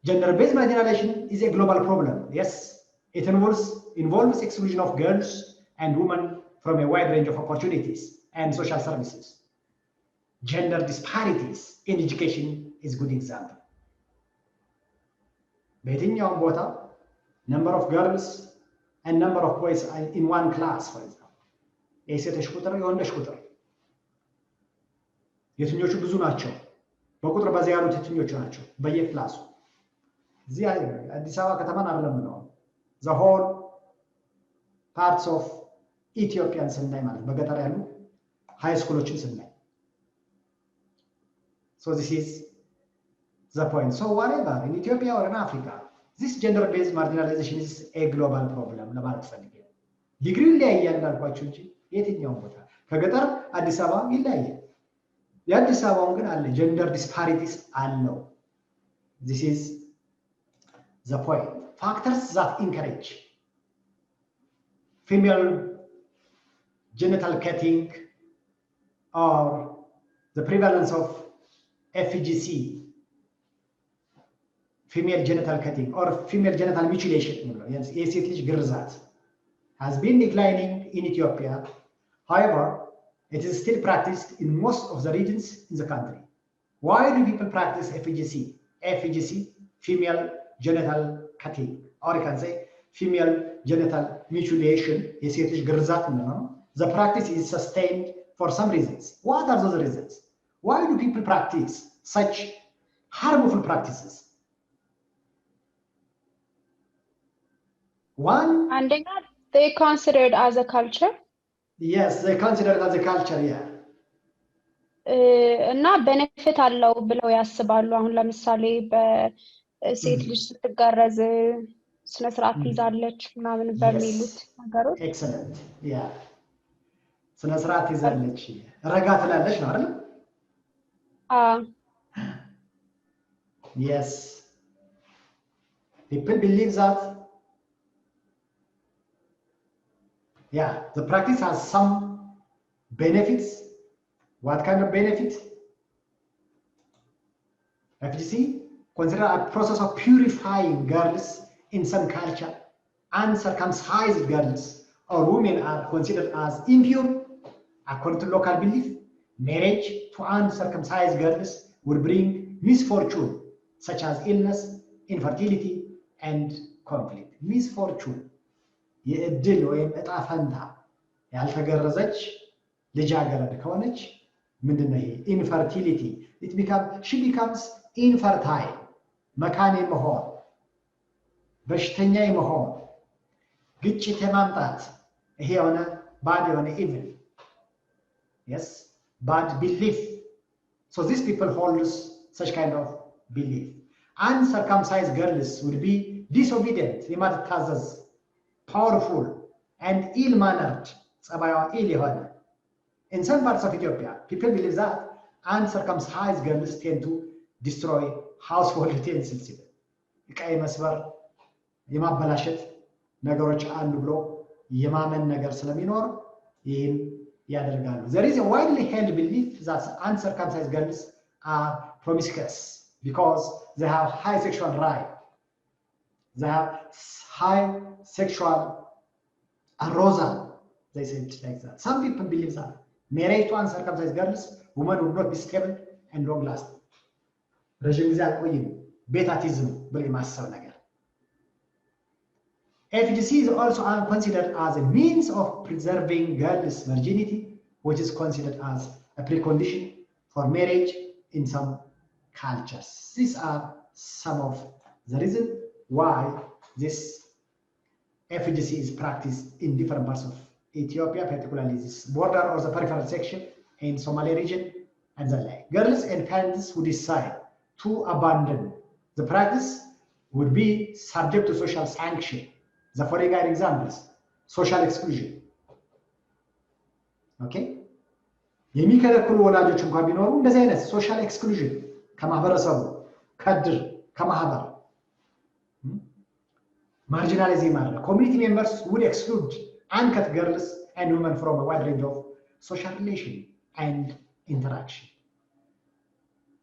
gender based marginalization is a global problem yes it involves exclusion of girls and women from a wide range of opportunities and social services gender disparities in education is a good example በየትኛውም ቦታ number of girls and number of boys in one class for example የሴቶች ቁጥር የወንዶች ቁጥር የትኞቹ ብዙ ናቸው በቁጥር በዚያ ያሉት የትኞቹ ናቸው በየክላሱ እዚህ አዲስ አበባ ከተማን አይደለም ነው the whole parts of Ethiopian ስናይ ማለት በገጠር ያሉ ሃይ ስኩሎችን ስናይ so this is the point so whatever in Ethiopia or in Africa this gender based marginalization is a global problem ለማለት ፈልጌ ዲግሪው ይለያያል እንዳልኳችሁ እንጂ የትኛው ቦታ ከገጠር አዲስ አበባ ይለያያል የአዲስ አበባውን ግን አለ gender disparities አለው this is the point factors that encourage female genital cutting or the prevalence of FGC female genital cutting or female genital mutilation የሴት ልጅ ግርዛት has been declining in Ethiopia however it is still practiced in most of the regions in the country why do people practice FGC female genital cutting or you can say female genital mutilation, the practice is sustained for some reasons. What are those reasons? Why do people practice such harmful practices? One, and they consider it as a culture. Yes, they consider it as a culture, yeah. እና ቤኔፊት አለው ብለው ያስባሉ። አሁን ለምሳሌ በሴት ልጅ ስትገረዝ ስነ ስርዓት ትይዛለች ምናምን በሚሉት ነገሮች ኤክሰለንት ያ ስነ ስርዓት ትይዛለች ረጋ ትላለች ነው አይደል? Yes, people believe that the practice has some benefits. What kind of benefit? FGC consider a process of purifying girls in some culture. Uncircumcised girls or women are considered as impure. According to local belief, marriage to uncircumcised girls would bring misfortune such as illness, infertility, and conflict. Misfortune. የእድል ወይም እጣ ፈንታ ያልተገረዘች ልጃገረድ ከሆነች ምንድነው ይሄ ኢንፈርቲሊቲ she becomes infertile መካን የመሆን በሽተኛ የመሆን ግጭት የማምጣት ይሄ የሆነ ባድ የሆነ evil. Yes, bad belief. So these people hold such kind of belief. Uncircumcised girls would be disobedient, የማትታዘዝ powerful and ill-mannered. In some parts of Ethiopia, people believe that uncircumcised girls tend to destroy household utensils. ቀይ መስበር የማበላሸት ነገሮች አሉ ብሎ የማመን ነገር ስለሚኖር ይህን ያደርጋሉ. There is a widely held belief that uncircumcised girls are promiscuous because they have high sexual drive. They have high sexual arousal. They say it like that. Some people believe that marriage to uncircumcised girls, women would not be stable and long lasting. ረዥም ጊዜ አልቆይም ቤታቲዝም ብሎ የማሰብ ነገር. FGC is also considered as a means of preserving girls' virginity, which is considered as a precondition for marriage in some cultures. These are some of the reasons why this FGC is practiced in different parts of Ethiopia, particularly this border or the peripheral section in Somali region and the like. Girls and parents who decide to abandon the practice would be subject to social sanction. The following are examples: social exclusion. Okay? የሚከለክሉ ወላጆች እንኳን ቢኖሩ እንደዚህ አይነት social exclusion ከማህበረሰቡ ከድር ከማህበር marginalizing matter. Community members would exclude uncut girls and women from a wide range of social relation and interaction.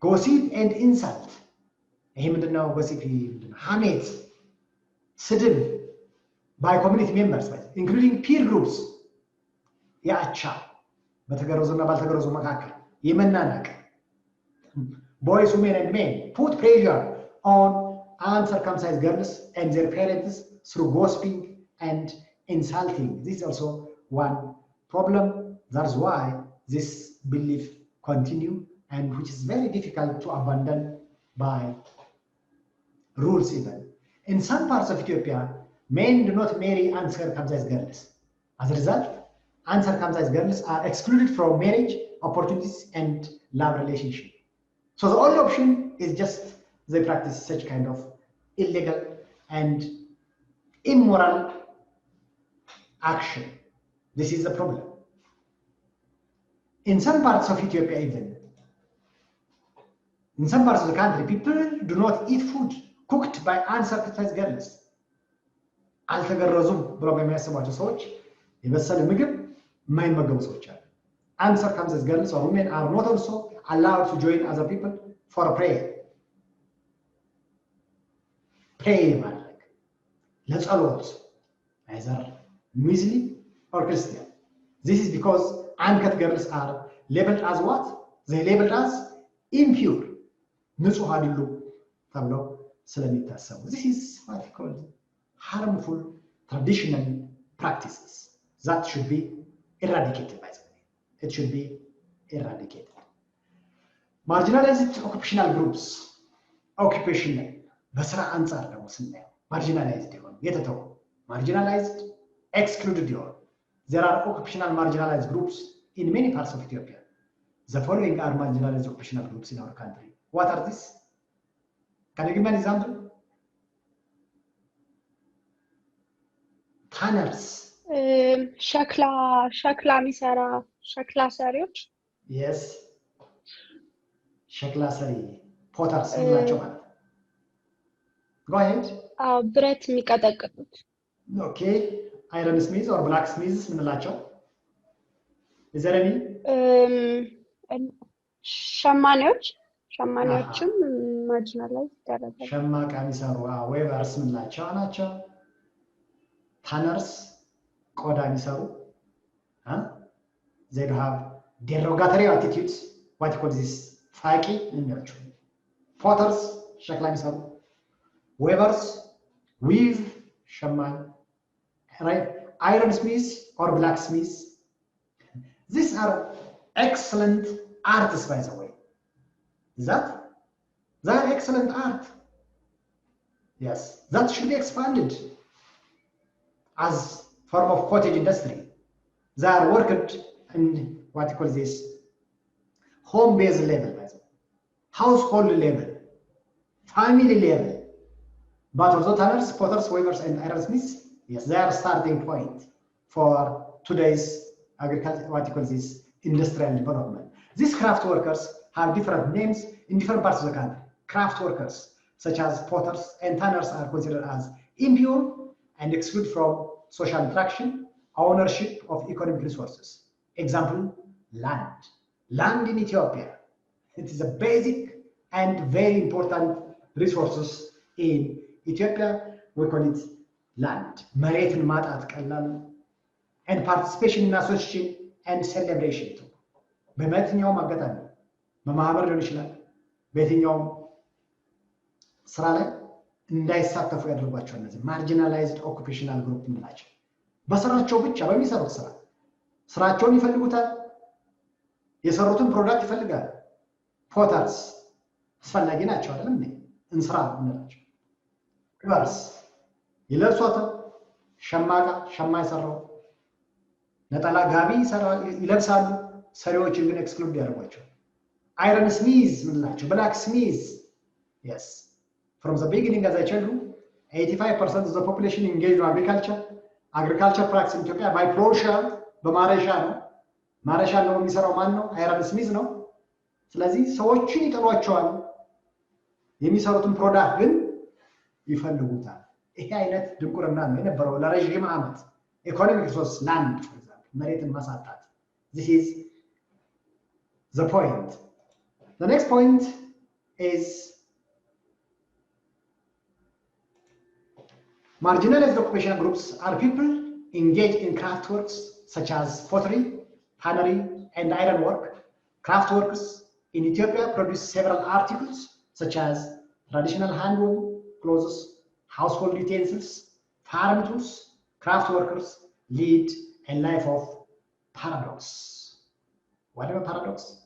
Gossip and insult. ይሄ ምንድነው? gossip ምንድነው? ሐሜት ስድብ by community members, including peer groups. ያቻ በተገረዙና ባልተገረዙ መካከል የመናናቅ boys, women and men put pressure on uncircumcised girls and their parents through gossiping and insulting. This is also one problem. That's why this belief continue and which is very difficult to abandon by rules even. In some parts of Ethiopia, men do not marry uncircumcised girls. As a result, uncircumcised girls are excluded from marriage opportunities and love relationship. So the only option is just they practice such kind of illegal and immoral action. This is the problem. In some parts of Ethiopia even, in some parts of the country, people do not eat food cooked by uncircumcised girls. አልተገረዙም ብለው በሚያስቧቸው ሰዎች የበሰለ ምግብ የማይመገቡ ሰዎች አሉ. Uncircumcised girls or women are not also allowed to join other people for a prayer. Pray ማድረግ ለጸሎት either Muslim or Christian. This is because uncut girls are labeled as what? They labeled as impure. ንጹህ አይደሉም ተብለው ስለሚታሰቡ. This is what is called harmful traditional practices that should be eradicated by the way. It should be eradicated. Marginalized occupational groups, occupational, በስራ አንጻር ደግሞ ስናየው marginalized የሆኑ የተተው marginalized, excluded የሆኑ there are occupational marginalized groups in many parts of Ethiopia. The following are marginalized occupational groups in our country. What are these? Can you give me an example? Tanners. ሸክላ የሚሰራ ሸክላ ሰሪዎች። Yes. ሸክላ ሰሪ ፖተርስ ምንላቸው ማለት ነው። Go ahead. ብረት የሚቀጠቅጡት። Okay. Iron smiths or black smiths ምንላቸው? Is there any? ሸማኔዎችም ማርጂናላይዝ ይደረጋል። ሸማቃ የሚሰሩ ዌቨርስ ምንላቸው ናቸው። ታነርስ ቆዳ የሚሰሩ they have derogatory attitudes. What you call this? ፋቂ የሚላቸው። ፖተርስ ሸክላ የሚሰሩ። ዌቨርስ ዊቭ ሸማኝ። Right? Iron smiths or blacksmiths. These are excellent artists, by the way. They are excellent art. Yes, that should be expanded as form of cottage industry. They are worked in what you call this home-based level, by the way, household level, family level. But also tanners, potters, weavers, and ironsmiths, yes, they are starting point for today's agriculture, what you call this industrial development. These craft workers have different names in different parts of the country. Craft workers, such as potters and tanners, are considered as impure and excluded from social interaction, ownership of economic resources. Example, land. Land in Ethiopia. It is a basic and very important resources in Ethiopia. We call it land. መሬትን ማጣት ቀላል ነው. And participation in association and celebration too. በየትኛውም አጋጣሚ በማህበር ሊሆን ይችላል በየትኛውም ስራ ላይ እንዳይሳተፉ ያደርጓቸው እነዚህ ማርጂናላይዝድ ኦኩፔሽናል ግሩፕ ናቸው። በስራቸው ብቻ በሚሰሩት ስራቸውን ይፈልጉታል፣ የሰሩትን ፕሮዳክት ይፈልጋል። ፖተርስ አስፈላጊ ናቸው አይደለም እንዴ? እንስራ እንላቸው። ሪቨርስ ይለብሷታል። ሸማ የሰራው ነጠላ ጋቢ ይለብሳሉ። ሰሪዎችን ግን ኤክስክሉድ ያደርጓቸው። አይረን ስሚዝ ምንላቸው? ብላክ ስሚዝ yes. From the beginning, as I told you, 85% of the population engaged in agriculture. Agriculture practice in Ethiopia by profession, በማረሻ ነው። ማረሻ ነው የሚሰራው ማን ነው? አይረን ስሚዝ ነው። ስለዚህ ሰዎችን ይጠሏቸዋል፣ የሚሰሩትን ፕሮዳክት ግን ይፈልጉታል። ይሄ አይነት ድንቁርና ነው የነበረው ለረጅም ዓመት። ኢኮኖሚክ ሪሶርስ ላንድ for example መሬትን ማሳጣት። This is the point. The next point is marginalized occupational groups are people engaged in craft works such as pottery, tannery, and iron work. Craft workers in Ethiopia produce several articles such as traditional handwoven clothes, household utensils, farm tools. Craft workers lead a life of paradox. Whatever paradox?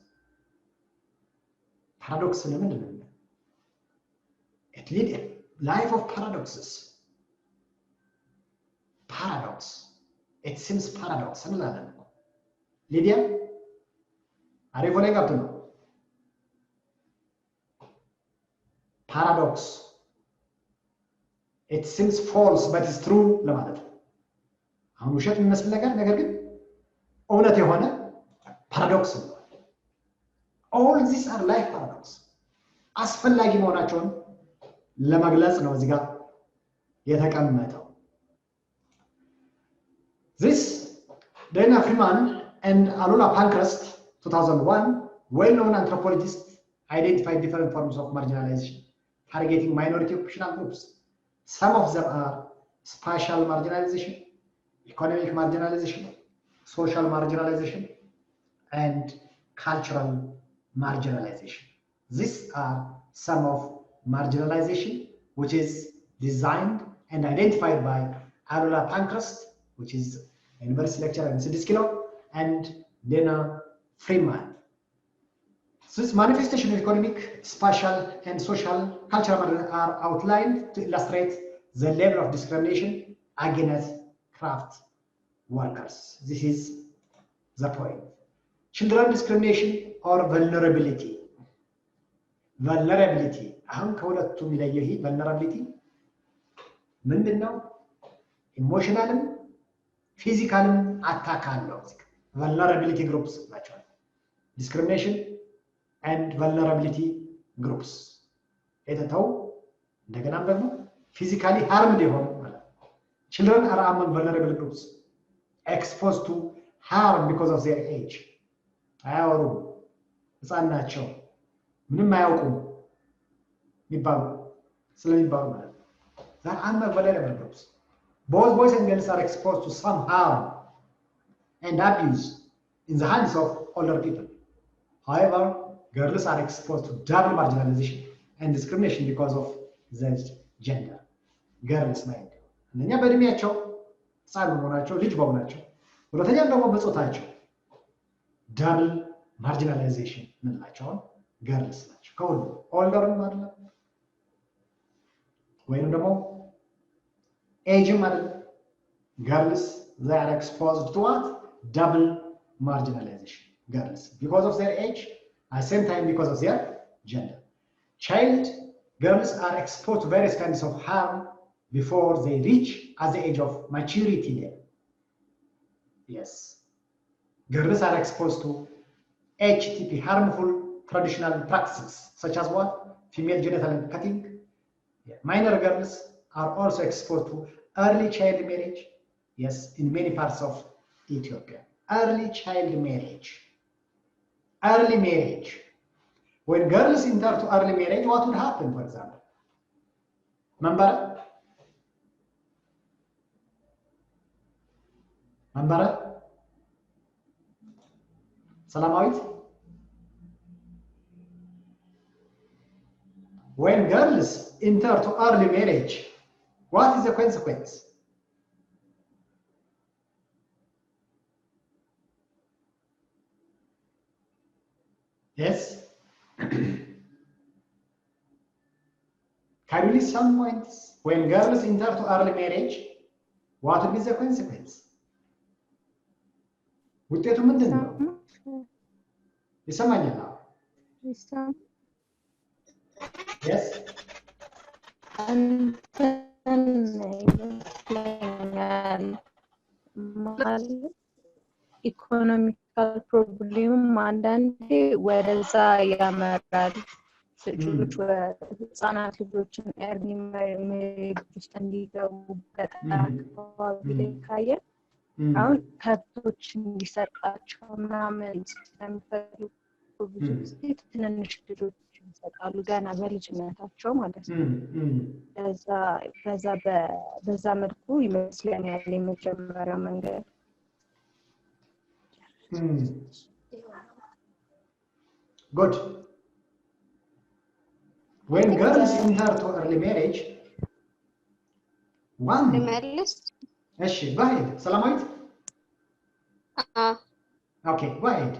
Paradox is it lead a life of paradoxes. Paradox. It seems paradox. Lydia, are you following up to know? Paradox. It seems false, but it's true. አሁን ውሸት የሚመስል ነገር ግን እውነት የሆነ ፓራዶክስ ነው። all these are life paradox. አስፈላጊ መሆናቸውን ለመግለጽ ነው እዚህ ጋር የተቀመጠው። This Dana Freeman and Alula Pankhurst 2001 well-known anthropologists identified different forms of marginalization targeting minority occupational groups. Some of them are spatial marginalization, economic marginalization, social marginalization, and cultural marginalization. These are some of marginalization which is designed and identified by Alula Pankhurst, which is a university lecturer in 6 kilo, and Lena Freeman. So this manifestation of economic, spatial, and social cultural are outlined to illustrate the level of discrimination against craft workers. This is the point. Children discrimination or vulnerability. Vulnerability. أهم كولت مليه vulnerability. من منه emotional, physical attack على vulnerability groups. Discrimination and vulnerability groups. إذا እንደገናም ደግሞ physically harmed የሆኑ children are among vulnerable groups exposed to harm because of their age. አያወሩም፣ ሕፃን ናቸው፣ ምንም አያውቁም የሚባሉ ስለሚባሉ ማለት ነው። that are vulnerable groups. Both boys and girls are exposed to some harm and abuse in the hands of older people. However, girls are exposed to double marginalization and discrimination because of their gender. Girls mind. እነኛ በእድሜያቸው ሕፃን በመሆናቸው ልጅ በመሆናቸው፣ ሁለተኛም ደግሞ በጾታቸው double marginalization ምንላቸውን girls ናቸው። ከሁሉ ኦልደርም አይደለም ወይም ደግሞ ኤጅም አይደለም። girls they are exposed to what? Double marginalization. Girls because of their age, at the same time because of their gender. Girls are exposed to various kinds of harm before they reach at the age of maturity level. Yes. Girls are exposed to HTP, harmful traditional practices, such as what? Female genital cutting. Yeah. Minor girls are also exposed to early child marriage. Yes, in many parts of Ethiopia. Early child marriage. Early marriage. When girls enter to early marriage, what would happen, for example? Remember? Salamawit? When girls enter to early marriage, what is the consequence? Yes? Can we list some points? When girls enter to early marriage, what will be the consequence? ውጤቱ ምንድን ነው? ይሰማኛል? Yes? ኢኮኖሚካል ፕሮብሌም አንዳንዴ ወደዛ ያመራል። ልጆች ህፃናት ልጆችን ኤርሊ ሜሬጅ ውስጥ እንዲገቡ በጣም አካባቢ ላይ ካየን አሁን ከብቶች እንዲሰጣቸው ምናምን ስለሚፈልጉ ብዙ ጊዜ ትንንሽ ልጆች ይሰጣሉ ገና በልጅነታቸው ማለት ነው። በዛ መልኩ ይመስለኛል የመጀመሪያው መንገድ። Good. When girls enter to early marriage, one. እሺ go ahead. ሰላማዊት? Okay, go ahead.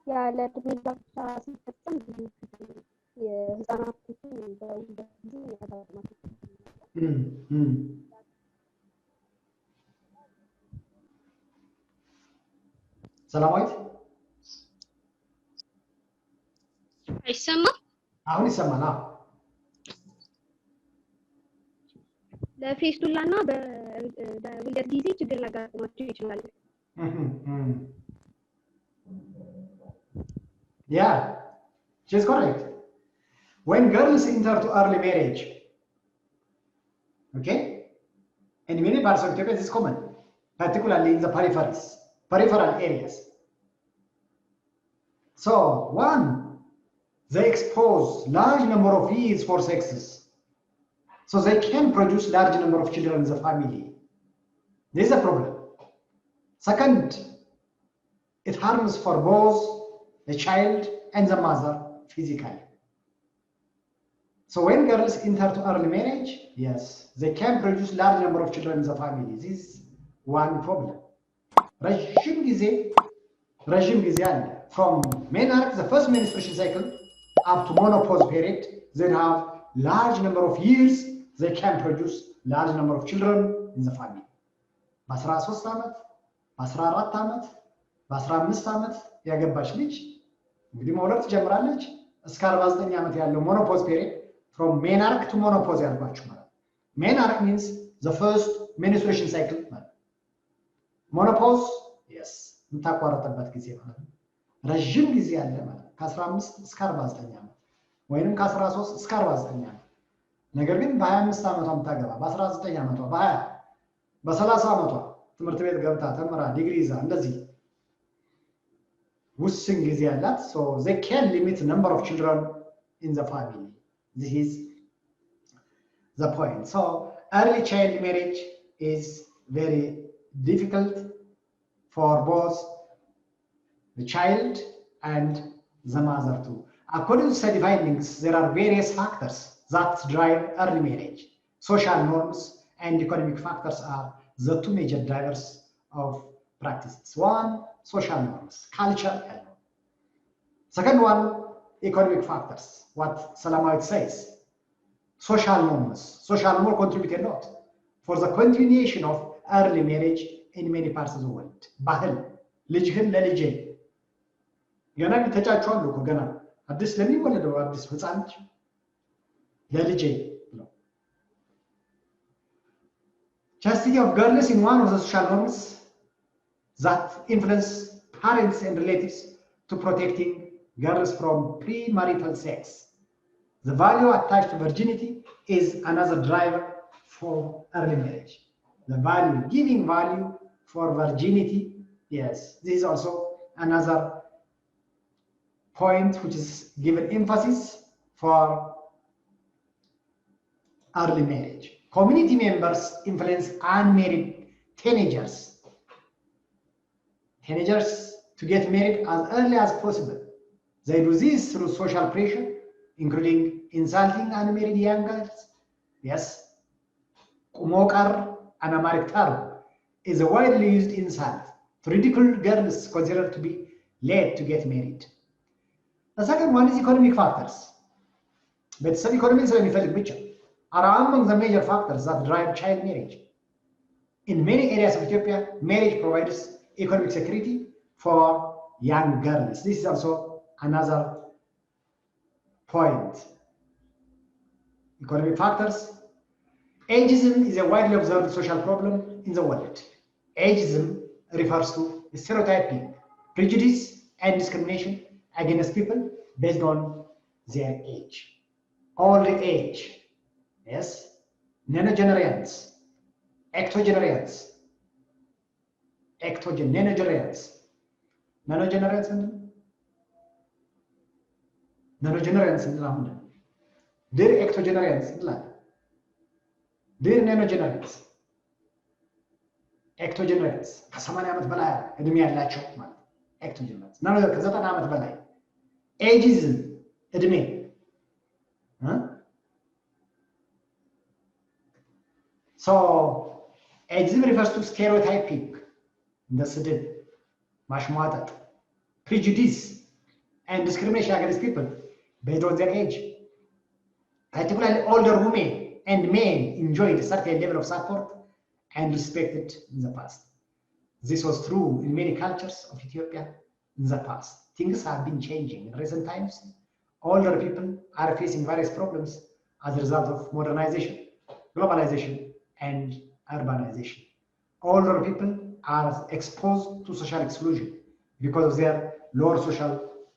ያለ እድሜ ጋብቻ ሲፈጸም የህፃናቶችን በውልደት ጊዜ ያጋጥማል። ሰላማዊት? አይሰማም? አሁን ይሰማል። ለፌስቱላና በውልደት ጊዜ ችግር ሊያጋጥማቸው ይችላል። Yeah, she's correct. When girls enter to early marriage, okay, in many parts of Ethiopia this is common, particularly in the peripheral areas. So, one, they expose large number of years for sexes. So they can produce large number of children in the family. This is a problem. Second, it harms for both the child and the mother physically. So when girls enter to early marriage, yes, they can produce large number of children in the family. This is one problem. ረዥም ጊዜ አለ. From menarche, the first menstruation cycle, up to menopause period, they have large number of years, they can produce large number of children in the family. በ13 ዓመት በ14 ዓመት በ15 ዓመት ያገባች ልጅ እንግዲህ መውለድ ትጀምራለች እስከ 49 ዓመት ያለው menopause period, from menarche to menopause ያልኳችሁ ማለት. Menarche means the first menstruation cycle ማለት. Menopause, yes, የምታቋረጥበት ጊዜ ማለት ነው. ረዥም ጊዜ አለ ማለት ከ15 እስከ 49 ዓመት ወይንም ከ13 እስከ 49 ዓመት. ነገር ግን በ25 ዓመቷ የምታገባ በ19 ዓመቷ በ20 በ30 ዓመቷ ትምህርት ቤት ገብታ ተምራ ዲግሪ ይዛ እንደዚህ ውስን ጊዜ አላት. So they can limit number of children in the family. This is the point. So early child marriage is very difficult for both the child and the mother too. According to study findings, there are various factors that drive early marriage. Social norms and economic factors are the two major drivers of practices. One, social norms, culture. Second one, economic factors, what Salamite says. Social norms. Social norms contribute a lot for the continuation of early marriage in many parts of the world. ባህል ልጅህን ለልጄ ገና ተጫጫሉ እኮ ገና አዲስ ለሚወለደው አዲስ ህፃን ለልጄ ነው. Chastity of girls in one of the social norms that influence parents and relatives to protecting girls from premarital sex. The value attached to virginity is another driver for early marriage. The value, giving value for virginity, yes, this is also another point which is given emphasis for early marriage. Community members influence unmarried teenagers to get married as early as possible. They do this through social pressure, including insulting unmarried young girls. Yes, kumokar, an Amharic term, is a widely used insult to ridicule girls considered to be late to get married. The second one is economic factors. But some economics are among the major factors that drive child marriage. In many areas of Ethiopia, marriage provides economic security for young girls. This is also another point. Economic factors. Ageism is a widely observed social problem in the world. Ageism refers to stereotyping, prejudice, and discrimination against people based on their age. Old age, yes, nonagenarians, octogenarians, nonagenarians. Nonagenarians እንላለን። ድር octogenarians እንላለን። ድር nonagenarians. octogenarians ከ80 ዓመት በላይ እድሜ ያላቸው ማለት octogenarians ነው። ከ90 ዓመት በላይ ageism እድሜ So ageism refers to stereotyping, እንደ ስድብ ማሽሟጠጥ, prejudice and discrimination against people based on their age. Particularly older women and men enjoyed a certain level of support and respected in the past. This was true in many cultures of Ethiopia in the past. Things have been changing in recent times. Older people are facing various problems as a result of modernization, globalization, and urbanization. Older people are exposed to social exclusion because of their lower social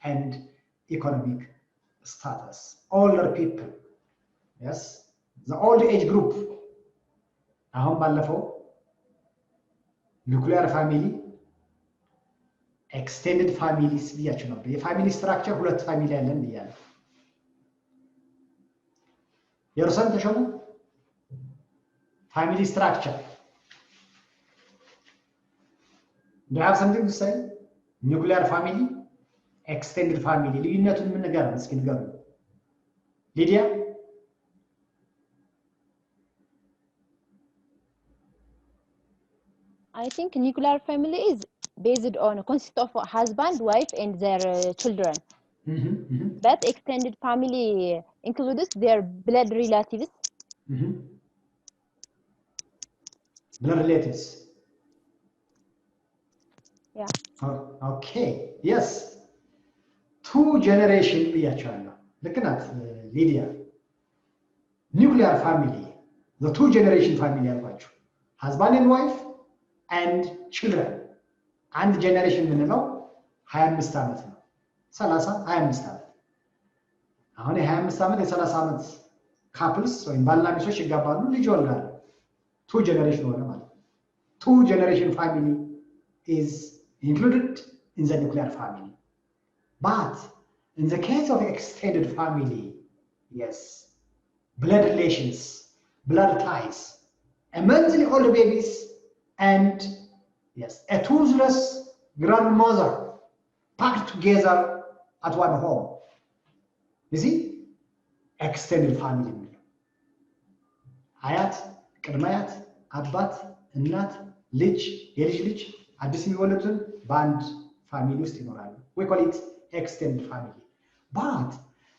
and economic status. Older people, yes, the old age group. አሁን ባለፈው ኑክሊየር ፋሚሊ ኤክስቴንድድ ፋሚሊስ ብያችሁ ነበር። የፋሚሊ ስትራክቸር ሁለት ፋሚሊ ያለን ብያለሁ። የርሰን ተሾሙ ፋሚሊ ስትራክቸር do you have something to say? ኑክሊየር ፋሚሊ ኤክስቴንድድ ፋሚሊ ልዩነቱን ምን ነገር ነው? እስኪ ንገሩ። ሊዲያ I think nuclear family is based on consists of a husband, wife, and their children. But extended family includes their blood relatives. Blood relatives. Yeah. Okay. Yes. Two generation ብያቸዋለሁ። ልክ ናት ሊዲያ። Nuclear family, the two generation family ያልኳችሁ husband and wife and children. አንድ ጀነሬሽን የምንለው 25 ዓመት ነው። 30 25 ዓመት። አሁን የ25 ዓመት የ30 ዓመት ካፕልስ ወይም ባልና ሚስቶች ይጋባሉ፣ ልጅ ይወልዳሉ። two generation ሆነ ማለት ነው። Two generation family is included in the nuclear family. But in the case of extended family, yes, blood relations, blood ties, a monthly old babies, and yes, a toothless grandmother packed together at one home. You see, extended family. አያት፣ ቅድመ አያት፣ አባት፣ እናት፣ ልጅ፣ የልጅ ልጅ አዲስ የሚወለዱትን በአንድ ፋሚሊ ውስጥ ይኖራሉ። We call it extended family. But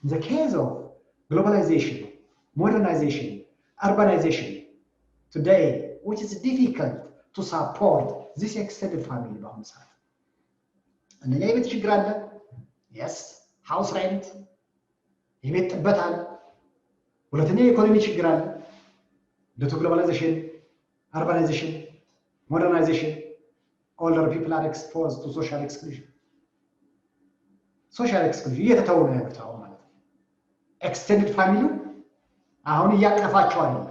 in the case of globalization, modernization, urbanization, today, which is difficult to support this extended family በአሁኑ ሰዓት አንደኛ የቤት ችግር አለ። yes, house rent የቤት ጥበት አለ። ሁለተኛ የኢኮኖሚ ችግር አለ። due to globalization, urbanization, modernization, older people are exposed to social exclusion. Social exclusion እየተተው ነው ያሉት አሁን ማለት ነው። extended family አሁን እያቀፋቸው አይደለም።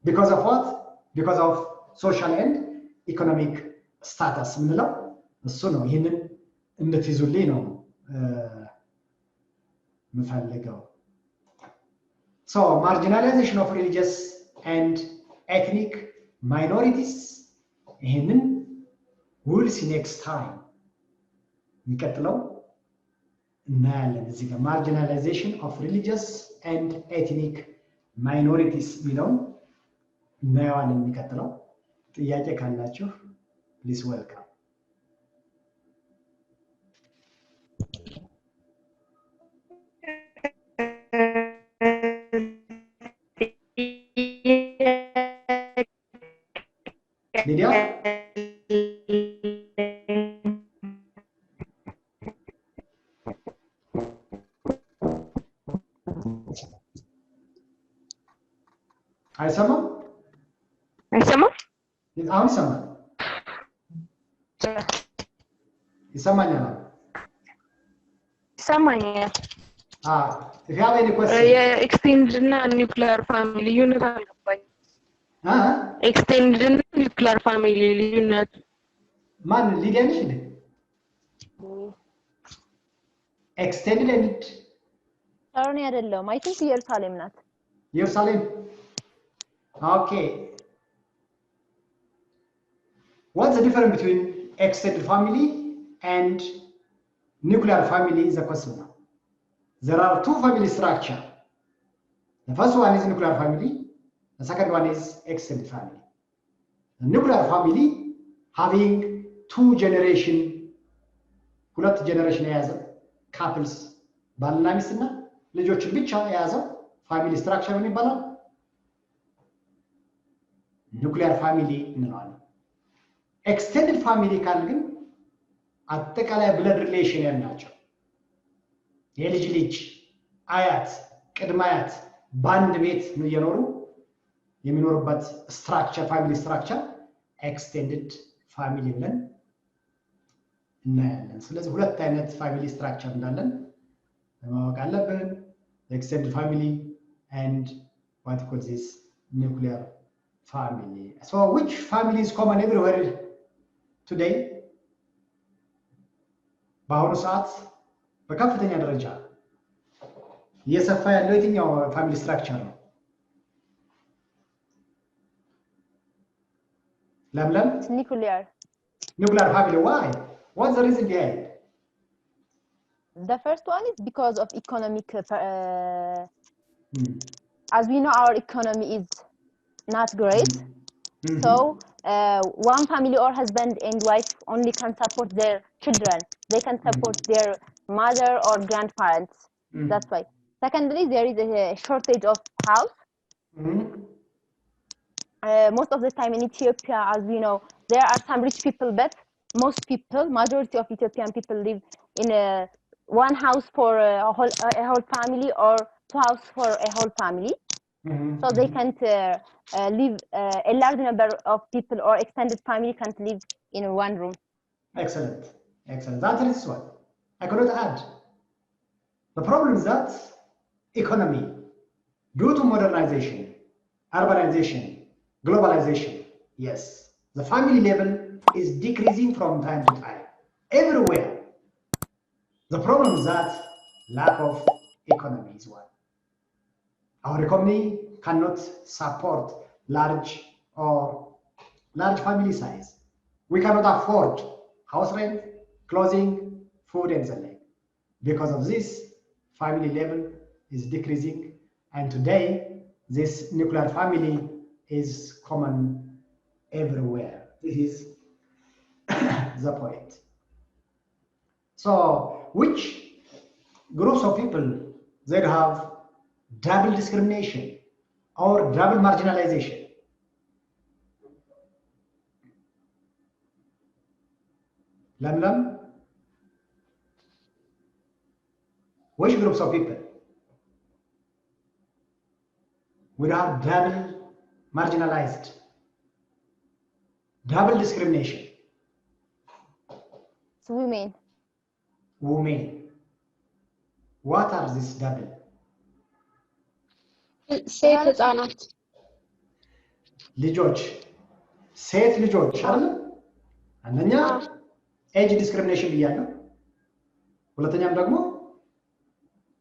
because of what? Because of social and economic status ምንለው እሱ ነው። ይህንን እንድትይዙልኝ ነው የምፈልገው። So marginalization of religious and ethnic minorities ይህንን we'll see next time የሚቀጥለው እናያለን። እዚህ ጋር marginalization of religious and ethnic minorities የሚለውን እናየዋለን የሚቀጥለው። ጥያቄ ካላችሁ please welcome. ሊዲያ አይሰማም? አይሰማም? አሁን ይሰማል። ይሰማኛል? ይሰማኛል። if you have any question. የኤክስቴንድ እና ኒውክሊየር ፋሚሊ ልዩነት አልገባኝም። ኤክስቴንድ እና ኒውክሊየር ፋሚሊ ልዩነት ማን ሊዲያ ነሽ እንዴ? ኤክስቴንድ and አሮን አይደለም። አይ ቲንክ ኢየሩሳሌም ናት። ኢየሩሳሌም okay. What's the difference between extended family and nuclear family is the question now. There are two family structure. The first one is nuclear family. The second one is extended family. The nuclear family having two generation, ሁለት ጀነሬሽን የያዘ ካፕልስ ባልና ሚስትና ልጆችን ብቻ የያዘው ፋሚሊ ስትራክቸር ምን ይባላል? ኑክሊየር ፋሚሊ እንለዋለን። ኤክስቴንድድ ፋሚሊ ካል ግን አጠቃላይ ብለድ ሪሌሽን ያላቸው የልጅ ልጅ፣ አያት፣ ቅድመ አያት በአንድ ቤት እየኖሩ የሚኖሩበት ስትራክቸር ፋሚሊ ስትራክቸር ኤክስቴንድድ ፋሚሊ ብለን እናያለን። ስለዚህ ሁለት አይነት ፋሚሊ ስትራክቸር እንዳለን ማወቅ አለብን። ኤክስቴንድድ ፋሚሊ and what we call this nuclear family. So which family is common everywhere today? በአሁኑ ሰዓት በከፍተኛ ደረጃ እየሰፋ ያለው የትኛው ፋሚሊ ስትራክቸር ነው? ለምለም nuclear family. Why? What's the reason behind? The first one is because of economic as we know our economy is not great. So one family or husband and wife only can support their children. They can support their mother or grandparents. That's why. Secondly, there is a shortage of house. Most of the time in Ethiopia, as we know, there are some rich people, but most people, majority of Ethiopian people live in one house for a whole family or two houses for a whole family. So they can't live, a large number of people or extended family can't live in one room. Excellent, excellent. That is what I cannot add. The problem is that economy, due to modernization, urbanization, globalization, yes, the family level is decreasing from time to time, everywhere. The problem is that lack of economy is one. Our economy cannot support large family size. We cannot afford house rent, clothing, food, and the like. Because of this, family level is decreasing, and today this nuclear family is common everywhere. This is the point. So, which groups of people that have double discrimination or double marginalization? Lam? Which groups of people would have double marginalized, double discrimination? It's women. Women. What are these double? ሴት ህፃናት ልጆች ሴት ልጆች አይደል? አንደኛ ኤጅ ዲስክሪሚኔሽን ብያለሁ። ሁለተኛም ደግሞ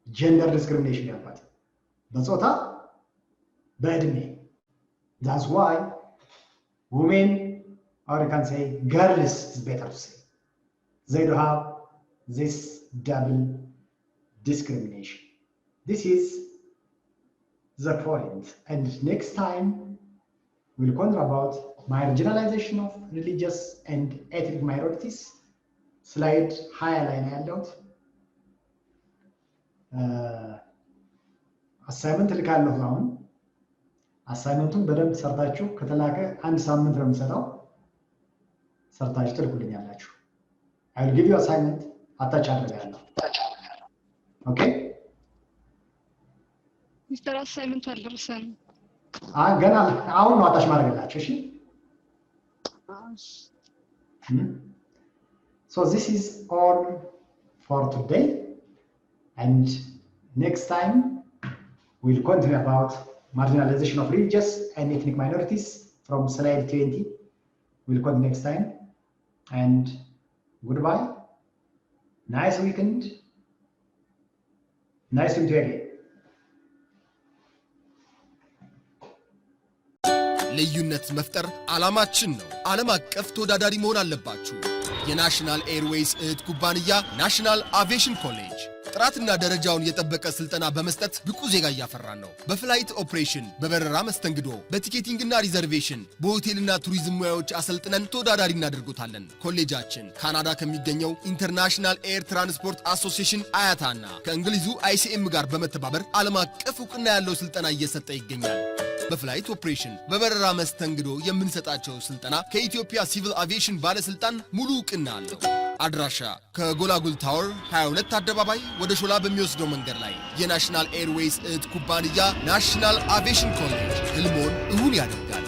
ጀንደር ዲስክሪሚኔሽን ያባት በጾታ በእድሜ. That's why women, or you can say girls is better to say, they do have this double discrimination. This is the point. And next time we'll talk about marginalization of religious and ethnic minorities. Slide highlight handout. Assignment ልካለሁ አሁን አሳይመንቱን በደንብ ሰርታችሁ ከተላከ አንድ ሳምንት ነው የምሰጠው ሰርታችሁ ትልኩልኛላችሁ I will give you assignment አታች አድርጋለሁ Okay ሚስተር አሳይመንቱ አልደረሰም ገና አሁን ነው አታች ማድረግላችሁ እሺ So this is all for today and next time we'll continue about marginalization of religious and ethnic minorities from slide 20. We'll continue next time. And goodbye. Nice weekend. Nice to meet you again. ልዩነት መፍጠር ዓላማችን ነው። ዓለም አቀፍ ተወዳዳሪ መሆን አለባችሁ። የናሽናል ኤርዌይስ እህት ኩባንያ ናሽናል አቪዬሽን ኮሌጅ ጥራትና ደረጃውን የጠበቀ ስልጠና በመስጠት ብቁ ዜጋ እያፈራን ነው። በፍላይት ኦፕሬሽን፣ በበረራ መስተንግዶ፣ በቲኬቲንግና ሪዘርቬሽን፣ በሆቴልና ቱሪዝም ሙያዎች አሰልጥነን ተወዳዳሪ እናደርጎታለን። ኮሌጃችን ካናዳ ከሚገኘው ኢንተርናሽናል ኤር ትራንስፖርት አሶሲዬሽን አያታና ከእንግሊዙ ICM ጋር በመተባበር ዓለም አቀፍ ዕውቅና ያለው ስልጠና እየሰጠ ይገኛል። በፍላይት ኦፕሬሽን፣ በበረራ መስተንግዶ የምንሰጣቸው ስልጠና ከኢትዮጵያ ሲቪል አቪዬሽን ባለስልጣን ሙሉ ዕውቅና አለው። አድራሻ ከጎላጉል ታወር 22 አደባባይ ወደ ሾላ በሚወስደው መንገድ ላይ የናሽናል ኤርዌይስ እህት ኩባንያ ናሽናል አቪዬሽን ኮሌጅ ህልሞን እውን ያደርጋል።